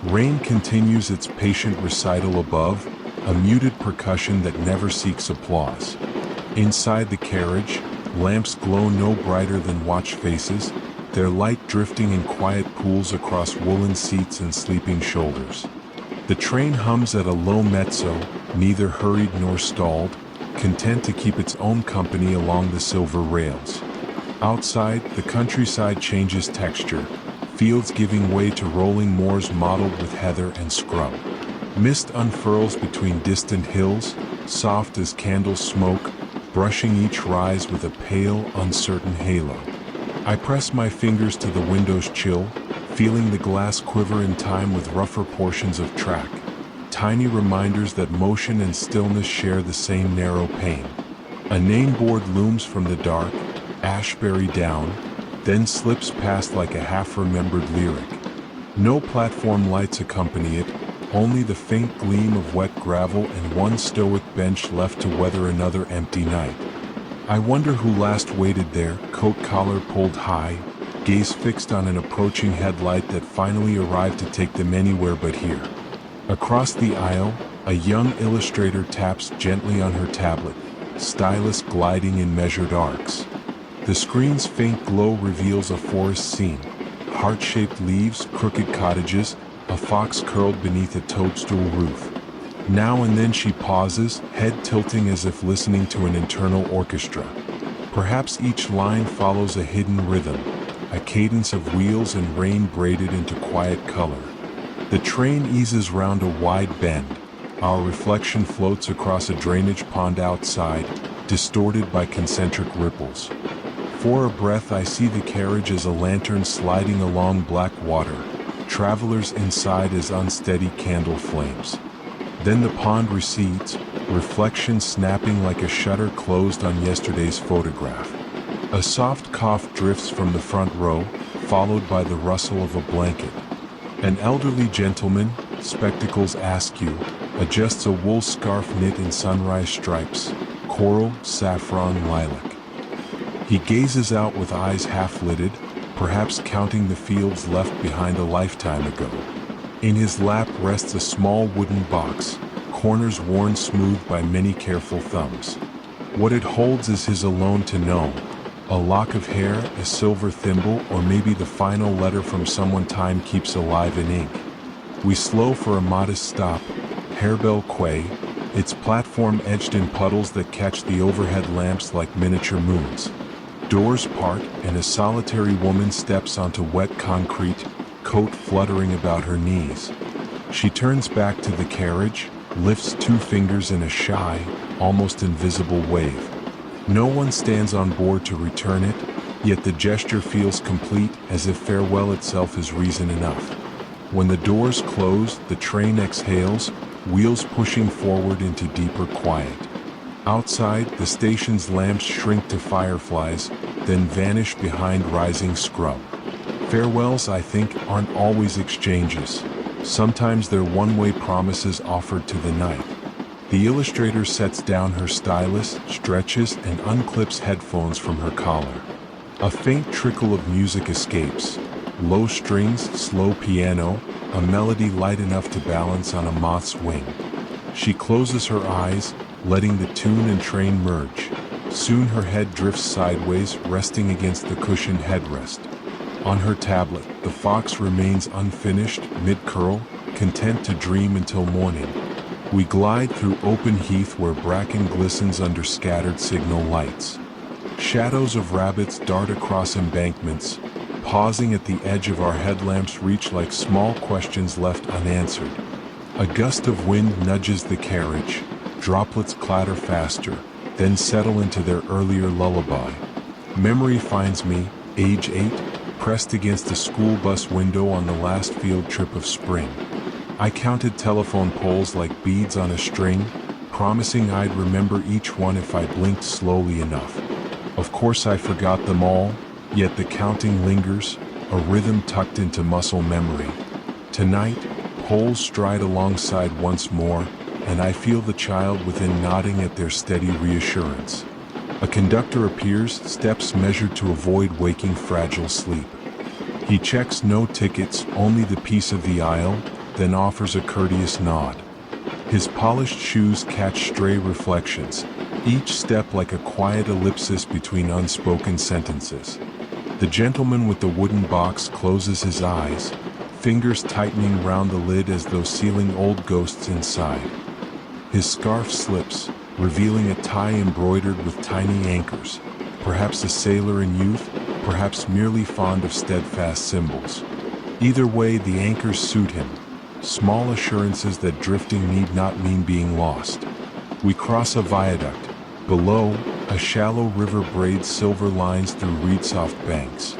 Speaker 1: Rain continues its patient recital above, a muted percussion that never seeks applause. Inside the carriage, lamps glow no brighter than watch faces, their light drifting in quiet pools across woolen seats and sleeping shoulders. The train hums at a low mezzo, neither hurried nor stalled, content to keep its own company along the silver rails. Outside, the countryside changes texture, fields giving way to rolling moors mottled with heather and scrub. Mist unfurls between distant hills, soft as candle smoke, brushing each rise with a pale, uncertain halo. I press my fingers to the window's chill, feeling the glass quiver in time with rougher portions of track. Tiny reminders that motion and stillness share the same narrow pane. A name board looms from the dark, Ashbury down, then slips past like a half-remembered lyric. No platform lights accompany it, only the faint gleam of wet gravel and one stoic bench left to weather another empty night. I wonder who last waited there, coat collar pulled high, gaze fixed on an approaching headlight that finally arrived to take them anywhere but here. Across the aisle, a young illustrator taps gently on her tablet, stylus gliding in measured arcs. The screen's faint glow reveals a forest scene, heart-shaped leaves, crooked cottages, a fox curled beneath a toadstool roof. Now and then she pauses, head tilting as if listening to an internal orchestra. Perhaps each line follows a hidden rhythm, a cadence of wheels and rain braided into quiet color. The train eases round a wide bend. Our reflection floats across a drainage pond outside, distorted by concentric ripples. For a breath I see the carriage as a lantern sliding along black water, travelers inside as unsteady candle flames. Then the pond recedes, reflection snapping like a shutter closed on yesterday's photograph. A soft cough drifts from the front row, followed by the rustle of a blanket. An elderly gentleman, spectacles askew, adjusts a wool scarf knit in sunrise stripes, coral, saffron, lilac. He gazes out with eyes half-lidded, perhaps counting the fields left behind a lifetime ago. In his lap rests a small wooden box, corners worn smooth by many careful thumbs. What it holds is his alone to know. A lock of hair, a silver thimble, or maybe the final letter from someone time keeps alive in ink. We slow for a modest stop, Harebell Quay, its platform edged in puddles that catch the overhead lamps like miniature moons. Doors part, and a solitary woman steps onto wet concrete, coat fluttering about her knees. She turns back to the carriage, lifts two fingers in a shy, almost invisible wave. No one stands on board to return it, yet the gesture feels complete, as if farewell itself is reason enough. When the doors close, the train exhales, wheels pushing forward into deeper quiet. Outside, the station's lamps shrink to fireflies, then vanish behind rising scrub. Farewells, I think, aren't always exchanges. Sometimes they're one-way promises offered to the night. The illustrator sets down her stylus, stretches, and unclips headphones from her collar. A faint trickle of music escapes. Low strings, slow piano, a melody light enough to balance on a moth's wing. She closes her eyes, letting the tune and train merge. Soon her head drifts sideways, resting against the cushioned headrest. On her tablet, the fox remains unfinished, mid-curl, content to dream until morning. We glide through open heath where bracken glistens under scattered signal lights. Shadows of rabbits dart across embankments, pausing at the edge of our headlamps reach like small questions left unanswered. A gust of wind nudges the carriage, droplets clatter faster, then settle into their earlier lullaby. Memory finds me, age 8, pressed against a school bus window on the last field trip of spring. I counted telephone poles like beads on a string, promising I'd remember each one if I blinked slowly enough. Of course I forgot them all, yet the counting lingers, a rhythm tucked into muscle memory. Tonight, poles stride alongside once more, and I feel the child within nodding at their steady reassurance. A conductor appears, steps measured to avoid waking fragile sleep. He checks no tickets, only the piece of the aisle, then offers a courteous nod. His polished shoes catch stray reflections, each step like a quiet ellipsis between unspoken sentences. The gentleman with the wooden box closes his eyes, fingers tightening round the lid as though sealing old ghosts inside. His scarf slips, revealing a tie embroidered with tiny anchors, perhaps a sailor in youth, perhaps merely fond of steadfast symbols. Either way, the anchors suit him, small assurances that drifting need not mean being lost. We cross a viaduct. Below, a shallow river braids silver lines through reed-soft banks.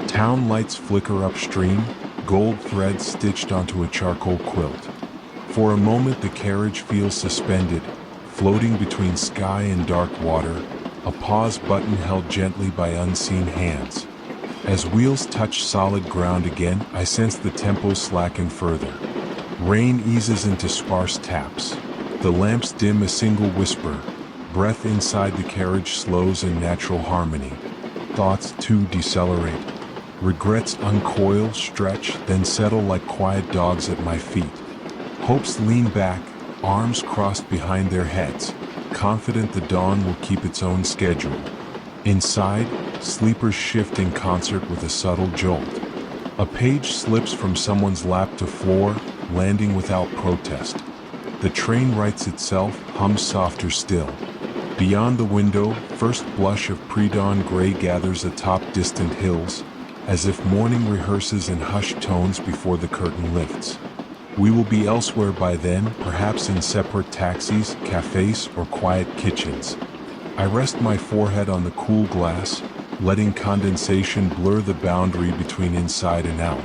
Speaker 1: Town lights flicker upstream, gold threads stitched onto a charcoal quilt. For a moment the carriage feels suspended, floating between sky and dark water, a pause button held gently by unseen hands. As wheels touch solid ground again, I sense the tempo slacken further. Rain eases into sparse taps. The lamps dim a single whisper. Breath inside the carriage slows in natural harmony. Thoughts too decelerate. Regrets uncoil, stretch, then settle like quiet dogs at my feet. Hopes lean back, arms crossed behind their heads, confident the dawn will keep its own schedule. Inside, sleepers shift in concert with a subtle jolt. A page slips from someone's lap to floor, landing without protest. The train rights itself, hums softer still. Beyond the window, first blush of pre-dawn gray gathers atop distant hills, as if morning rehearses in hushed tones before the curtain lifts. We will be elsewhere by then, perhaps in separate taxis, cafes, or quiet kitchens. I rest my forehead on the cool glass, letting condensation blur the boundary between inside and out.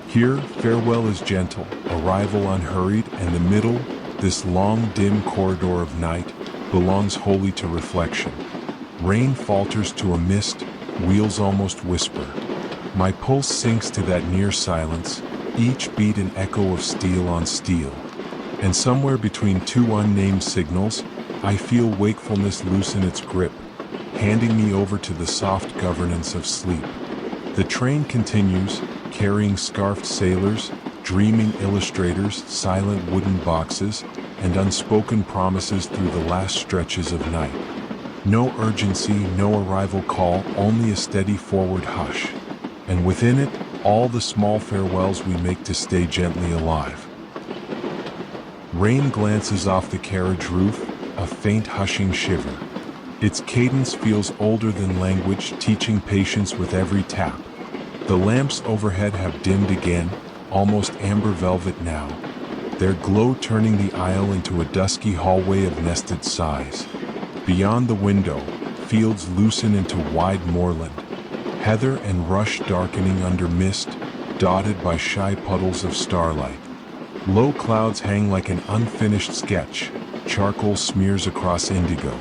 Speaker 1: Here, farewell is gentle, arrival unhurried, and the middle, this long, dim corridor of night, belongs wholly to reflection. Rain falters to a mist, wheels almost whisper. My pulse sinks to that near silence, each beat an echo of steel on steel. And somewhere between two unnamed signals, I feel wakefulness loosen its grip, handing me over to the soft governance of sleep. The train continues, carrying scarfed sailors, dreaming illustrators, silent wooden boxes, and unspoken promises through the last stretches of night. No urgency, no arrival call, only a steady forward hush. And within it, all the small farewells we make to stay gently alive. Rain glances off the carriage roof, a faint hushing shiver. Its cadence feels older than language, teaching patience with every tap. The lamps overhead have dimmed again, almost amber velvet now, their glow turning the aisle into a dusky hallway of nested sighs. Beyond the window, fields loosen into wide moorland, heather and rush darkening under mist, dotted by shy puddles of starlight. Low clouds hang like an unfinished sketch, charcoal smears across indigo.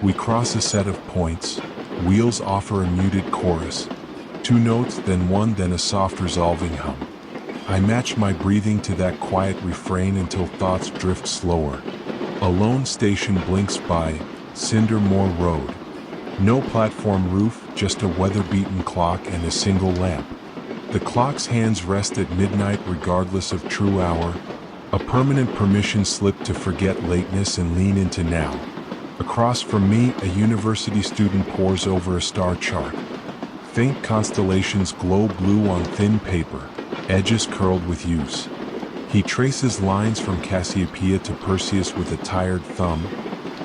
Speaker 1: We cross a set of points, wheels offer a muted chorus, 2 notes, then 1, then a soft resolving hum. I match my breathing to that quiet refrain until thoughts drift slower. A lone station blinks by, Cindermore Road. No platform roof, just a weather-beaten clock and a single lamp. The clock's hands rest at midnight regardless of true hour, a permanent permission slip to forget lateness and lean into now. Across from me, a university student pores over a star chart. Faint constellations glow blue on thin paper, edges curled with use. He traces lines from Cassiopeia to Perseus with a tired thumb,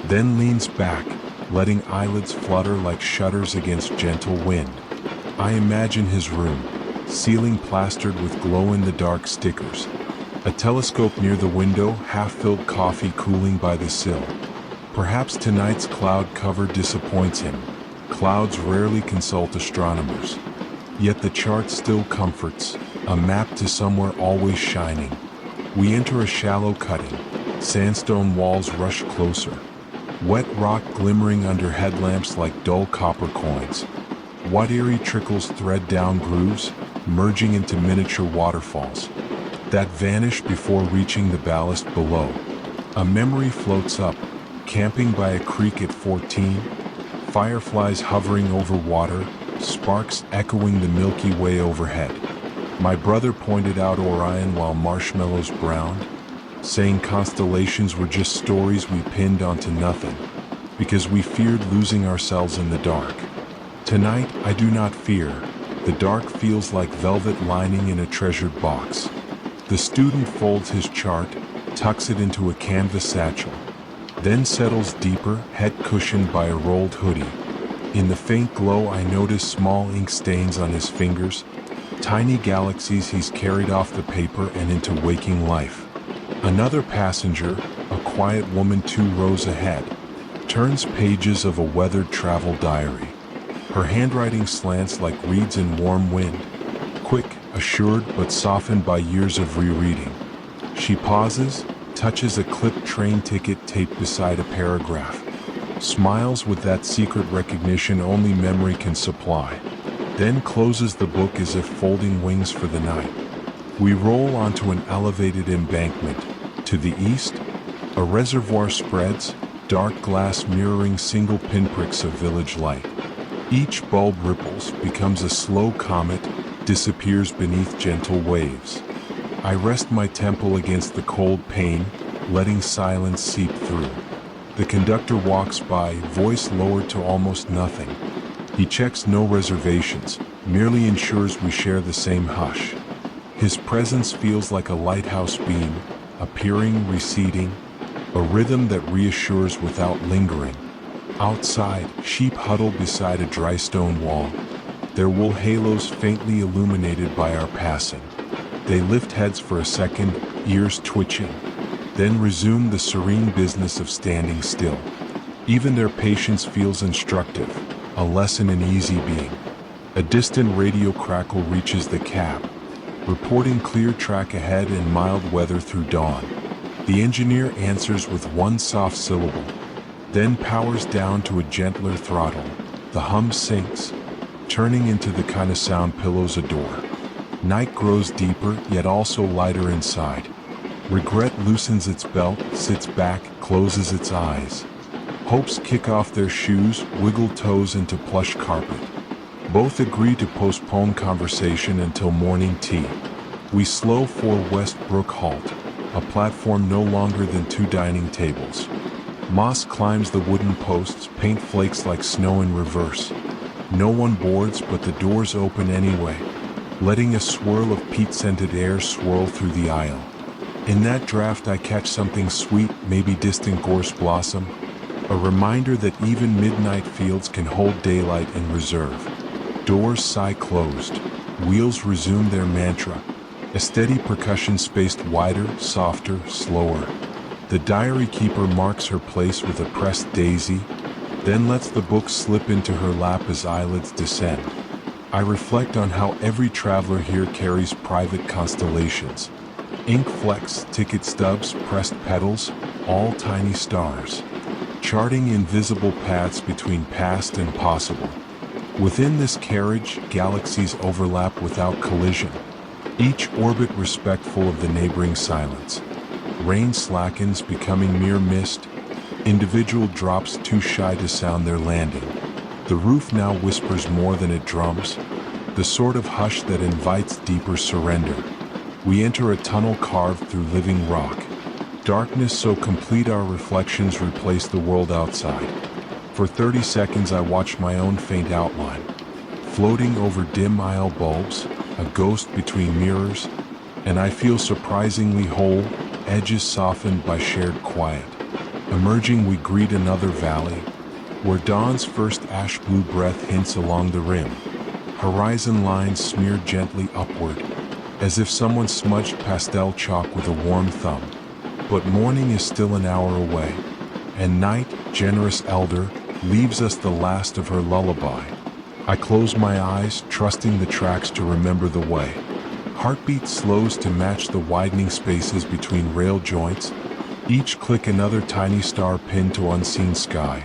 Speaker 1: then leans back, letting eyelids flutter like shutters against gentle wind. I imagine his room, ceiling plastered with glow-in-the-dark stickers. A telescope near the window, half-filled coffee cooling by the sill. Perhaps tonight's cloud cover disappoints him. Clouds rarely consult astronomers. Yet the chart still comforts, a map to somewhere always shining. We enter a shallow cutting. Sandstone walls rush closer. Wet rock glimmering under headlamps like dull copper coins. Watery trickles thread down grooves, merging into miniature waterfalls that vanish before reaching the ballast below. A memory floats up, camping by a creek at 14, fireflies hovering over water, sparks echoing the Milky Way overhead. My brother pointed out Orion while marshmallows browned, saying constellations were just stories we pinned onto nothing, because we feared losing ourselves in the dark. Tonight, I do not fear. The dark feels like velvet lining in a treasured box. The student folds his chart, tucks it into a canvas satchel, then settles deeper, head cushioned by a rolled hoodie. In the faint glow, I notice small ink stains on his fingers, tiny galaxies he's carried off the paper and into waking life. Another passenger, a quiet woman 2 rows ahead, turns pages of a weathered travel diary. Her handwriting slants like reeds in warm wind, quick, assured but softened by years of rereading. She pauses, touches a clipped train ticket taped beside a paragraph, smiles with that secret recognition only memory can supply, then closes the book as if folding wings for the night. We roll onto an elevated embankment. To the east, a reservoir spreads, dark glass mirroring single pinpricks of village light. Each bulb ripples, becomes a slow comet, disappears beneath gentle waves. I rest my temple against the cold pane, letting silence seep through. The conductor walks by, voice lowered to almost nothing. He checks no reservations, merely ensures we share the same hush. His presence feels like a lighthouse beam, appearing, receding, a rhythm that reassures without lingering. Outside, sheep huddle beside a dry stone wall, their wool halos faintly illuminated by our passing. They lift heads for a second, ears twitching, then resume the serene business of standing still. Even their patience feels instructive, a lesson in easy being. A distant radio crackle reaches the cab, reporting clear track ahead and mild weather through dawn. The engineer answers with one soft syllable, then powers down to a gentler throttle. The hum sinks, turning into the kind of sound pillows adore. Night grows deeper, yet also lighter inside. Regret loosens its belt, sits back, closes its eyes. Hopes kick off their shoes, wiggle toes into plush carpet. Both agree to postpone conversation until morning tea. We slow for Westbrook halt, a platform no longer than 2 dining tables. Moss climbs the wooden posts, paint flakes like snow in reverse. No one boards, but the doors open anyway, letting a swirl of peat-scented air swirl through the aisle. In that draft I catch something sweet, maybe distant gorse blossom, a reminder that even midnight fields can hold daylight in reserve. Doors sigh closed, wheels resume their mantra, a steady percussion spaced wider, softer, slower. The diary keeper marks her place with a pressed daisy, then lets the book slip into her lap as eyelids descend. I reflect on how every traveler here carries private constellations. Ink flecks, ticket stubs, pressed petals, all tiny stars, charting invisible paths between past and possible. Within this carriage, galaxies overlap without collision, each orbit respectful of the neighboring silence. Rain slackens, becoming mere mist, individual drops too shy to sound their landing. The roof now whispers more than it drums, the sort of hush that invites deeper surrender. We enter a tunnel carved through living rock. Darkness so complete our reflections replace the world outside. For 30 seconds I watch my own faint outline, floating over dim aisle bulbs, a ghost between mirrors, and I feel surprisingly whole, edges softened by shared quiet. Emerging, we greet another valley, where dawn's first ash-blue breath hints along the rim. Horizon lines smeared gently upward, as if someone smudged pastel chalk with a warm thumb. But morning is still an hour away, and night, generous elder, leaves us the last of her lullaby. I close my eyes, trusting the tracks to remember the way. Heartbeat slows to match the widening spaces between rail joints, each click another tiny star pinned to unseen sky.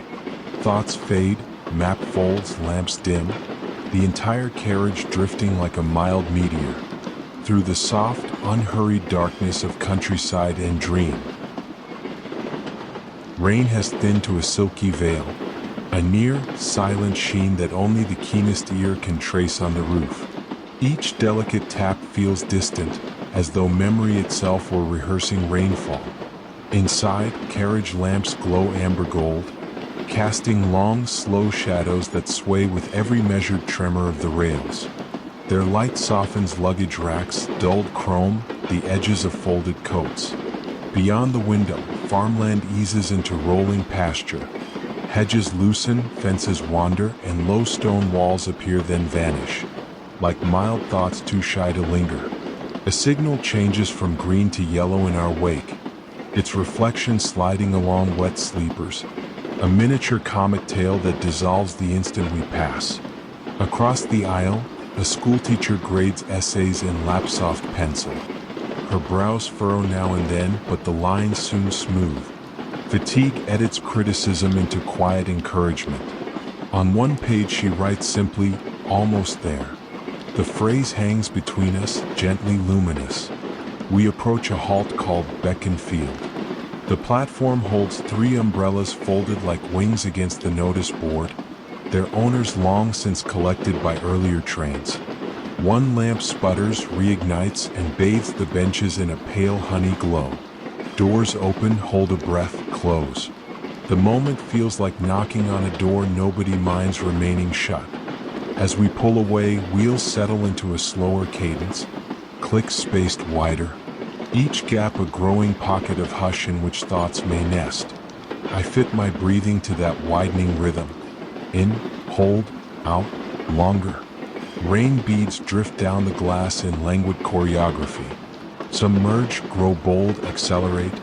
Speaker 1: Thoughts fade, map folds, lamps dim, the entire carriage drifting like a mild meteor through the soft, unhurried darkness of countryside and dream. Rain has thinned to a silky veil, a near, silent sheen that only the keenest ear can trace on the roof. Each delicate tap feels distant, as though memory itself were rehearsing rainfall. Inside, carriage lamps glow amber gold, casting long, slow shadows that sway with every measured tremor of the rails. Their light softens luggage racks, dulled chrome, the edges of folded coats. Beyond the window, farmland eases into rolling pasture. Hedges loosen, fences wander, and low stone walls appear then vanish, like mild thoughts too shy to linger. A signal changes from green to yellow in our wake, its reflection sliding along wet sleepers, a miniature comet tail that dissolves the instant we pass. Across the aisle, a schoolteacher grades essays in lap-soft pencil. Her brows furrow now and then, but the lines soon smooth. Fatigue edits criticism into quiet encouragement. On one page she writes simply, "Almost there." The phrase hangs between us, gently luminous. We approach a halt called Beacon Field. The platform holds 3 umbrellas folded like wings against the notice board, their owners long since collected by earlier trains. One lamp sputters, reignites, and bathes the benches in a pale honey glow. Doors open, hold a breath, close. The moment feels like knocking on a door nobody minds remaining shut. As we pull away, wheels settle into a slower cadence, clicks spaced wider, each gap a growing pocket of hush in which thoughts may nest. I fit my breathing to that widening rhythm. In, hold, out, longer. Rain beads drift down the glass in languid choreography. Some merge, grow bold, accelerate.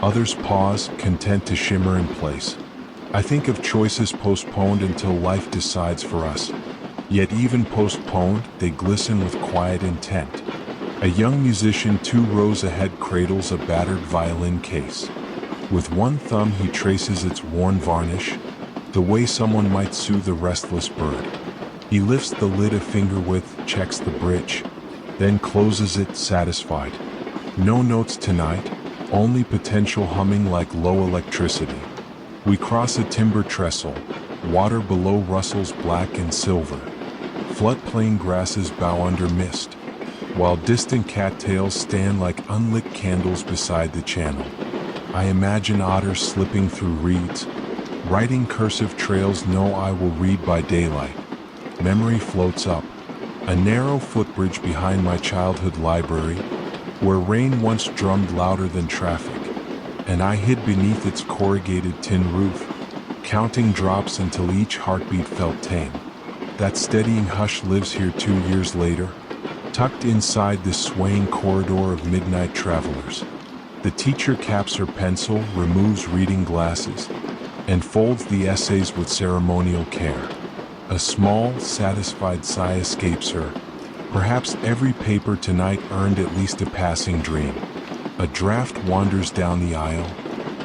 Speaker 1: Others pause, content to shimmer in place. I think of choices postponed until life decides for us. Yet even postponed, they glisten with quiet intent. A young musician 2 rows ahead cradles a battered violin case. With one thumb he traces its worn varnish, the way someone might soothe a restless bird. He lifts the lid a finger width, checks the bridge, then closes it, satisfied. No notes tonight, only potential humming like low electricity. We cross a timber trestle, water below rustles black and silver. Floodplain grasses bow under mist, while distant cattails stand like unlit candles beside the channel. I imagine otters slipping through reeds, writing cursive trails no eye will read by daylight. Memory floats up, a narrow footbridge behind my childhood library, where rain once drummed louder than traffic, and I hid beneath its corrugated tin roof, counting drops until each heartbeat felt tame. That steadying hush lives here 2 years later, tucked inside this swaying corridor of midnight travelers. The teacher caps her pencil, removes reading glasses, and folds the essays with ceremonial care. A small, satisfied sigh escapes her. Perhaps every paper tonight earned at least a passing dream. A draft wanders down the aisle,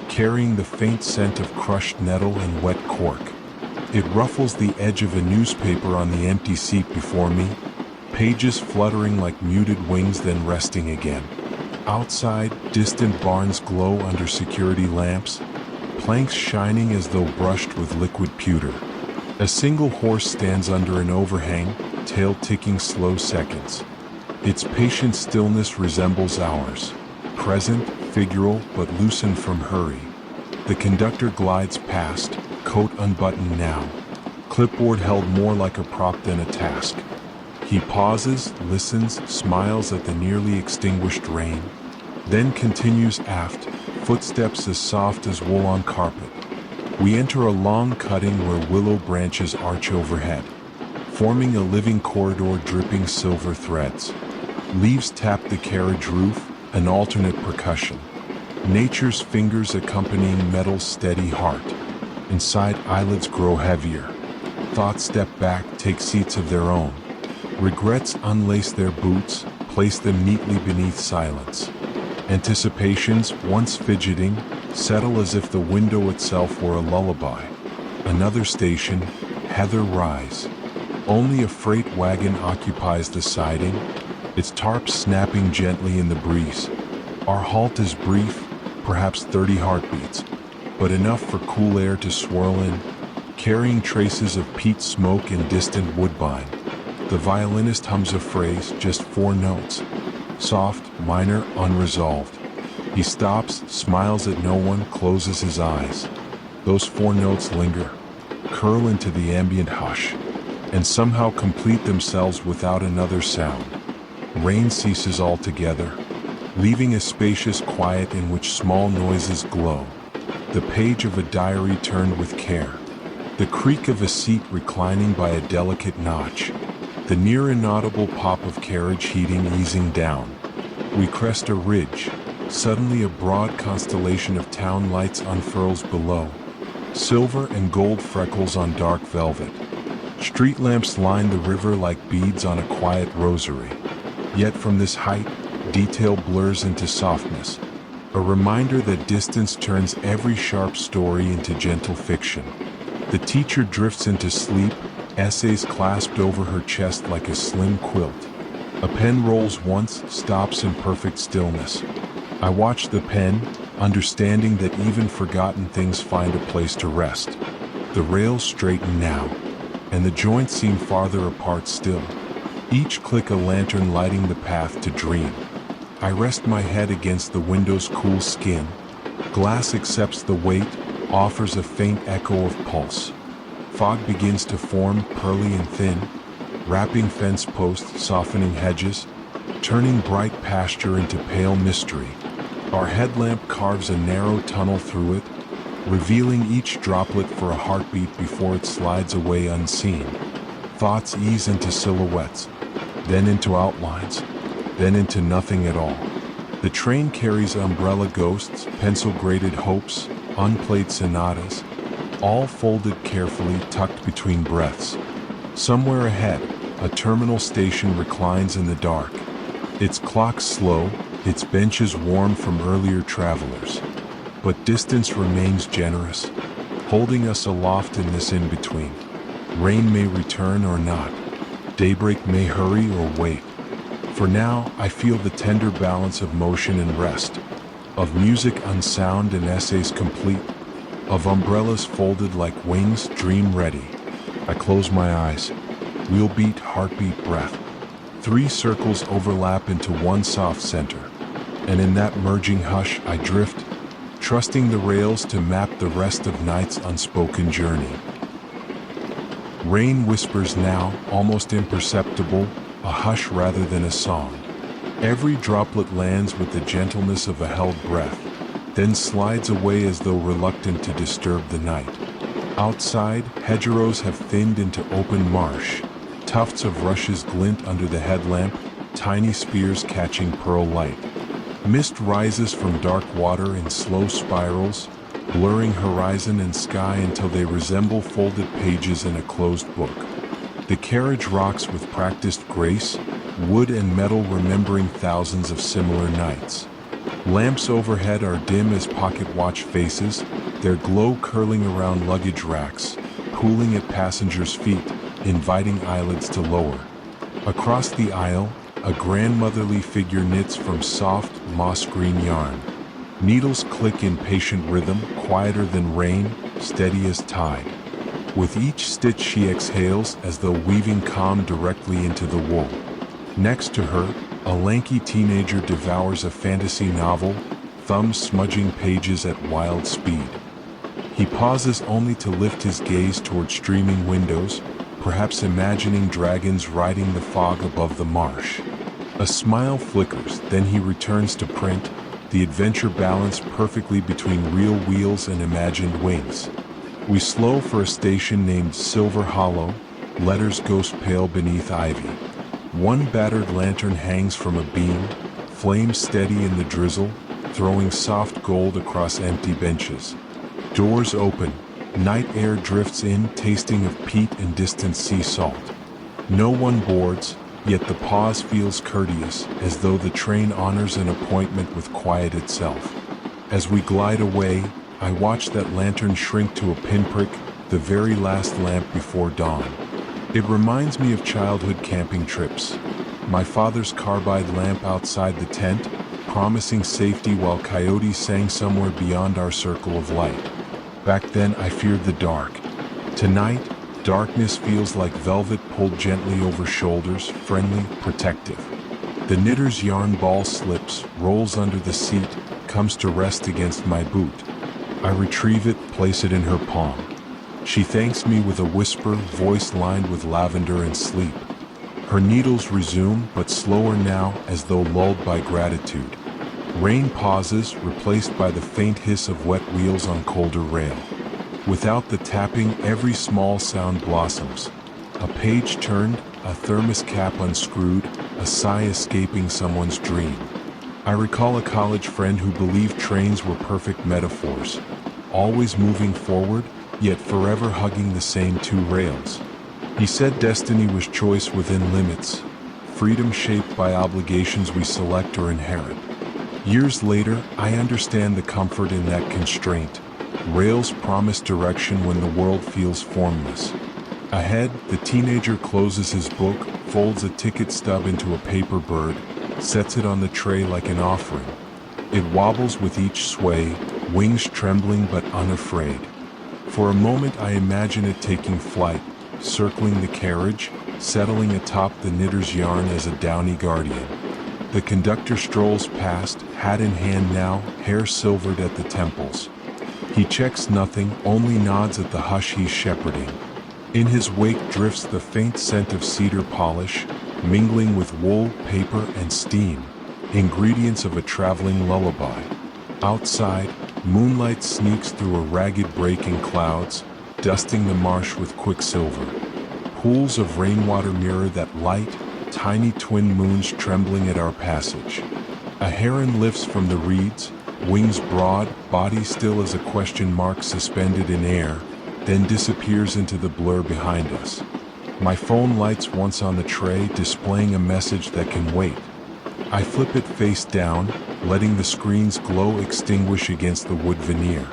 Speaker 1: carrying the faint scent of crushed nettle and wet cork. It ruffles the edge of a newspaper on the empty seat before me, pages fluttering like muted wings then resting again. Outside, distant barns glow under security lamps, planks shining as though brushed with liquid pewter. A single horse stands under an overhang, tail ticking slow seconds. Its patient stillness resembles ours, present, figural, but loosened from hurry. The conductor glides past, coat unbuttoned now, clipboard held more like a prop than a task. He pauses, listens, smiles at the nearly extinguished rain, then continues aft, footsteps as soft as wool on carpet. We enter a long cutting where willow branches arch overhead, forming a living corridor dripping silver threads. Leaves tap the carriage roof, an alternate percussion. Nature's fingers accompanying metal's steady heart. Inside, eyelids grow heavier. Thoughts step back, take seats of their own. Regrets unlace their boots, place them neatly beneath silence. Anticipations, once fidgeting, settle as if the window itself were a lullaby. Another station, Heather Rise. Only a freight wagon occupies the siding, its tarp snapping gently in the breeze. Our halt is brief, perhaps 30 heartbeats, but enough for cool air to swirl in, carrying traces of peat smoke and distant woodbine. The violinist hums a phrase, just 4 notes. Soft, minor, unresolved. He stops, smiles at no one, closes his eyes. Those 4 notes linger, curl into the ambient hush, and somehow complete themselves without another sound. Rain ceases altogether, leaving a spacious quiet in which small noises glow. The page of a diary turned with care. The creak of a seat reclining by a delicate notch. The near inaudible pop of carriage heating easing down. We crest a ridge. Suddenly a broad constellation of town lights unfurls below. Silver and gold freckles on dark velvet. Street lamps line the river like beads on a quiet rosary. Yet from this height, detail blurs into softness. A reminder that distance turns every sharp story into gentle fiction. The teacher drifts into sleep, essays clasped over her chest like a slim quilt. A pen rolls once, stops in perfect stillness. I watch the pen, understanding that even forgotten things find a place to rest. The rails straighten now, and the joints seem farther apart still. Each click a lantern lighting the path to dream. I rest my head against the window's cool skin. Glass accepts the weight, offers a faint echo of pulse. Fog begins to form, pearly and thin, wrapping fence posts, softening hedges, turning bright pasture into pale mystery. Our headlamp carves a narrow tunnel through it, revealing each droplet for a heartbeat before it slides away unseen. Thoughts ease into silhouettes, then into outlines, then into nothing at all. The train carries umbrella ghosts, pencil-graded hopes, unplayed sonatas, all folded carefully, tucked between breaths. Somewhere ahead, a terminal station reclines in the dark. Its clock slow, its benches warm from earlier travelers. But distance remains generous, holding us aloft in this in-between. Rain may return or not. Daybreak may hurry or wait. For now, I feel the tender balance of motion and rest, of music unsound and essays complete, of umbrellas folded like wings, dream ready. I close my eyes. Wheel beat, heartbeat, breath. 3 circles overlap into one soft center, and in that merging hush I drift, trusting the rails to map the rest of night's unspoken journey. Rain whispers now, almost imperceptible, a hush rather than a song. Every droplet lands with the gentleness of a held breath, then slides away as though reluctant to disturb the night. Outside, hedgerows have thinned into open marsh. Tufts of rushes glint under the headlamp, tiny spears catching pearl light. Mist rises from dark water in slow spirals, blurring horizon and sky until they resemble folded pages in a closed book. The carriage rocks with practiced grace, wood and metal remembering thousands of similar nights. Lamps overhead are dim as pocket watch faces, their glow curling around luggage racks, cooling at passengers' feet, inviting eyelids to lower. Across the aisle, A grandmotherly figure knits from soft, moss-green yarn. Needles click in patient rhythm, quieter than rain, steady as tide. With each stitch she exhales as though weaving calm directly into the wool. Next to her, a lanky teenager devours a fantasy novel, thumbs smudging pages at wild speed. He pauses only to lift his gaze toward streaming windows, perhaps imagining dragons riding the fog above the marsh. A smile flickers, then he returns to print, the adventure balanced perfectly between real wheels and imagined wings. We slow for a station named Silver Hollow, letters ghost pale beneath ivy. One battered lantern hangs from a beam, flames steady in the drizzle, throwing soft gold across empty benches. Doors open, night air drifts in, tasting of peat and distant sea salt. No one boards, yet the pause feels courteous, as though the train honors an appointment with quiet itself. As we glide away, I watch that lantern shrink to a pinprick, the very last lamp before dawn. It reminds me of childhood camping trips. My father's carbide lamp outside the tent, promising safety while coyotes sang somewhere beyond our circle of light. Back then I feared the dark. Tonight, darkness feels like velvet pulled gently over shoulders, friendly, protective. The knitter's yarn ball slips, rolls under the seat, comes to rest against my boot. I retrieve it, place it in her palm. She thanks me with a whisper, voice lined with lavender and sleep. Her needles resume, but slower now, as though lulled by gratitude. Rain pauses, replaced by the faint hiss of wet wheels on colder rail. Without the tapping, every small sound blossoms. A page turned, a thermos cap unscrewed, a sigh escaping someone's dream. I recall a college friend who believed trains were perfect metaphors, always moving forward, yet forever hugging the same two rails. He said destiny was choice within limits, freedom shaped by obligations we select or inherit. Years later, I understand the comfort in that constraint. Rails promise direction when the world feels formless. Ahead, the teenager closes his book, folds a ticket stub into a paper bird, sets it on the tray like an offering. It wobbles with each sway, wings trembling but unafraid. For a moment I imagine it taking flight, circling the carriage, settling atop the knitter's yarn as a downy guardian. The conductor strolls past, hat in hand now, hair silvered at the temples. He checks nothing, only nods at the hush he's shepherding. In his wake drifts the faint scent of cedar polish, mingling with wool, paper, and steam, ingredients of a traveling lullaby. Outside, moonlight sneaks through a ragged break in clouds, dusting the marsh with quicksilver. Pools of rainwater mirror that light, tiny twin moons trembling at our passage. A heron lifts from the reeds, wings broad, body still as a question mark suspended in air, then disappears into the blur behind us. My phone lights once on the tray, displaying a message that can wait. I flip it face down, letting the screen's glow extinguish against the wood veneer.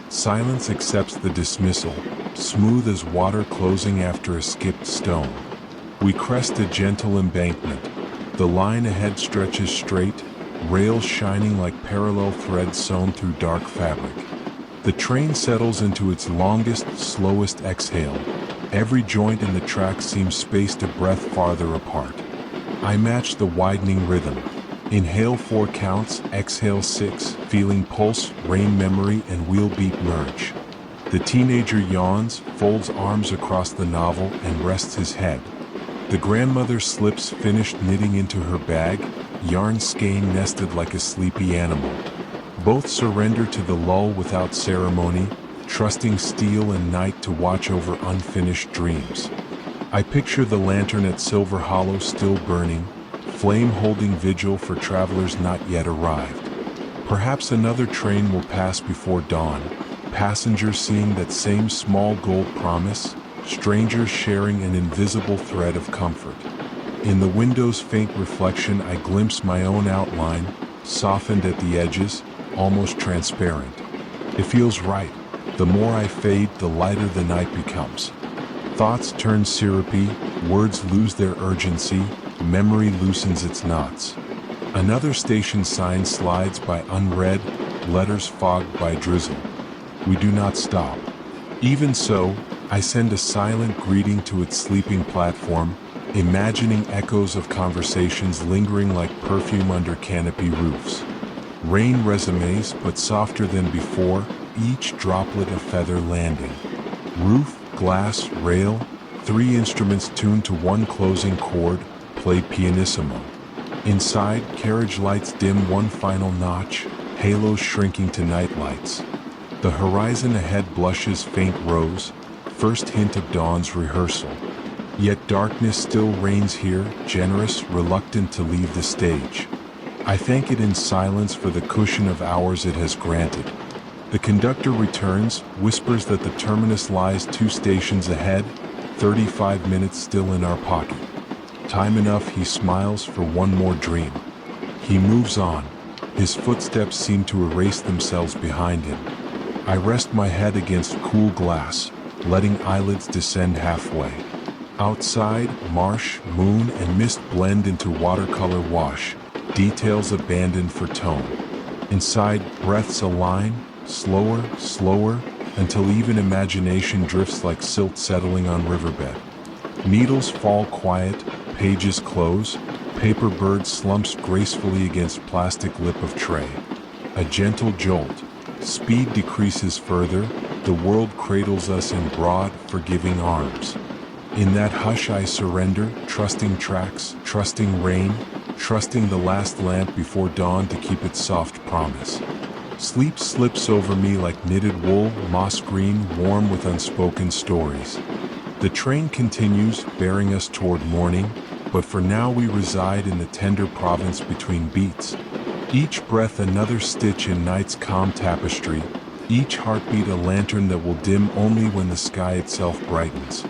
Speaker 1: Silence accepts the dismissal, smooth as water closing after a skipped stone. We crest a gentle embankment. The line ahead stretches straight, rails shining like parallel threads sewn through dark fabric. The train settles into its longest, slowest exhale. Every joint in the track seems spaced a breath farther apart. I match the widening rhythm. Inhale 4 counts, exhale 6, feeling pulse, rain memory, and wheel beat merge. The teenager yawns, folds arms across the novel, and rests his head. The grandmother slips finished knitting into her bag, yarn skein nested like a sleepy animal. Both surrender to the lull without ceremony, trusting steel and night to watch over unfinished dreams. I picture the lantern at Silver Hollow still burning, flame holding vigil for travelers not yet arrived. Perhaps another train will pass before dawn, passengers seeing that same small gold promise, strangers sharing an invisible thread of comfort. In the window's faint reflection I glimpse my own outline, softened at the edges, almost transparent. It feels right. The more I fade, the lighter the night becomes. Thoughts turn syrupy, words lose their urgency, memory loosens its knots. Another station sign slides by unread, letters fogged by drizzle. We do not stop. Even so, I send a silent greeting to its sleeping platform, imagining echoes of conversations lingering like perfume under canopy roofs. Rain resumes, but softer than before, each droplet a feather landing. Roof, glass, rail, 3 instruments tuned to one closing chord, play pianissimo. Inside, carriage lights dim one final notch, halos shrinking to nightlights. The horizon ahead blushes faint rose, first hint of dawn's rehearsal. Yet darkness still reigns here, generous, reluctant to leave the stage. I thank it in silence for the cushion of hours it has granted. The conductor returns, whispers that the terminus lies 2 stations ahead, 35 minutes still in our pocket. Time enough, he smiles, for one more dream. He moves on. His footsteps seem to erase themselves behind him. I rest my head against cool glass, letting eyelids descend halfway. Outside, marsh, moon, and mist blend into watercolor wash, details abandoned for tone. Inside, breaths align, slower, slower, until even imagination drifts like silt settling on riverbed. Needles fall quiet, pages close, paper bird slumps gracefully against plastic lip of tray. A gentle jolt. Speed decreases further, the world cradles us in broad, forgiving arms. In that hush I surrender, trusting tracks, trusting rain, trusting the last lamp before dawn to keep its soft promise. Sleep slips over me like knitted wool, moss green, warm with unspoken stories. The train continues, bearing us toward morning, but for now we reside in the tender province between beats. Each breath another stitch in night's calm tapestry, each heartbeat a lantern that will dim only when the sky itself brightens.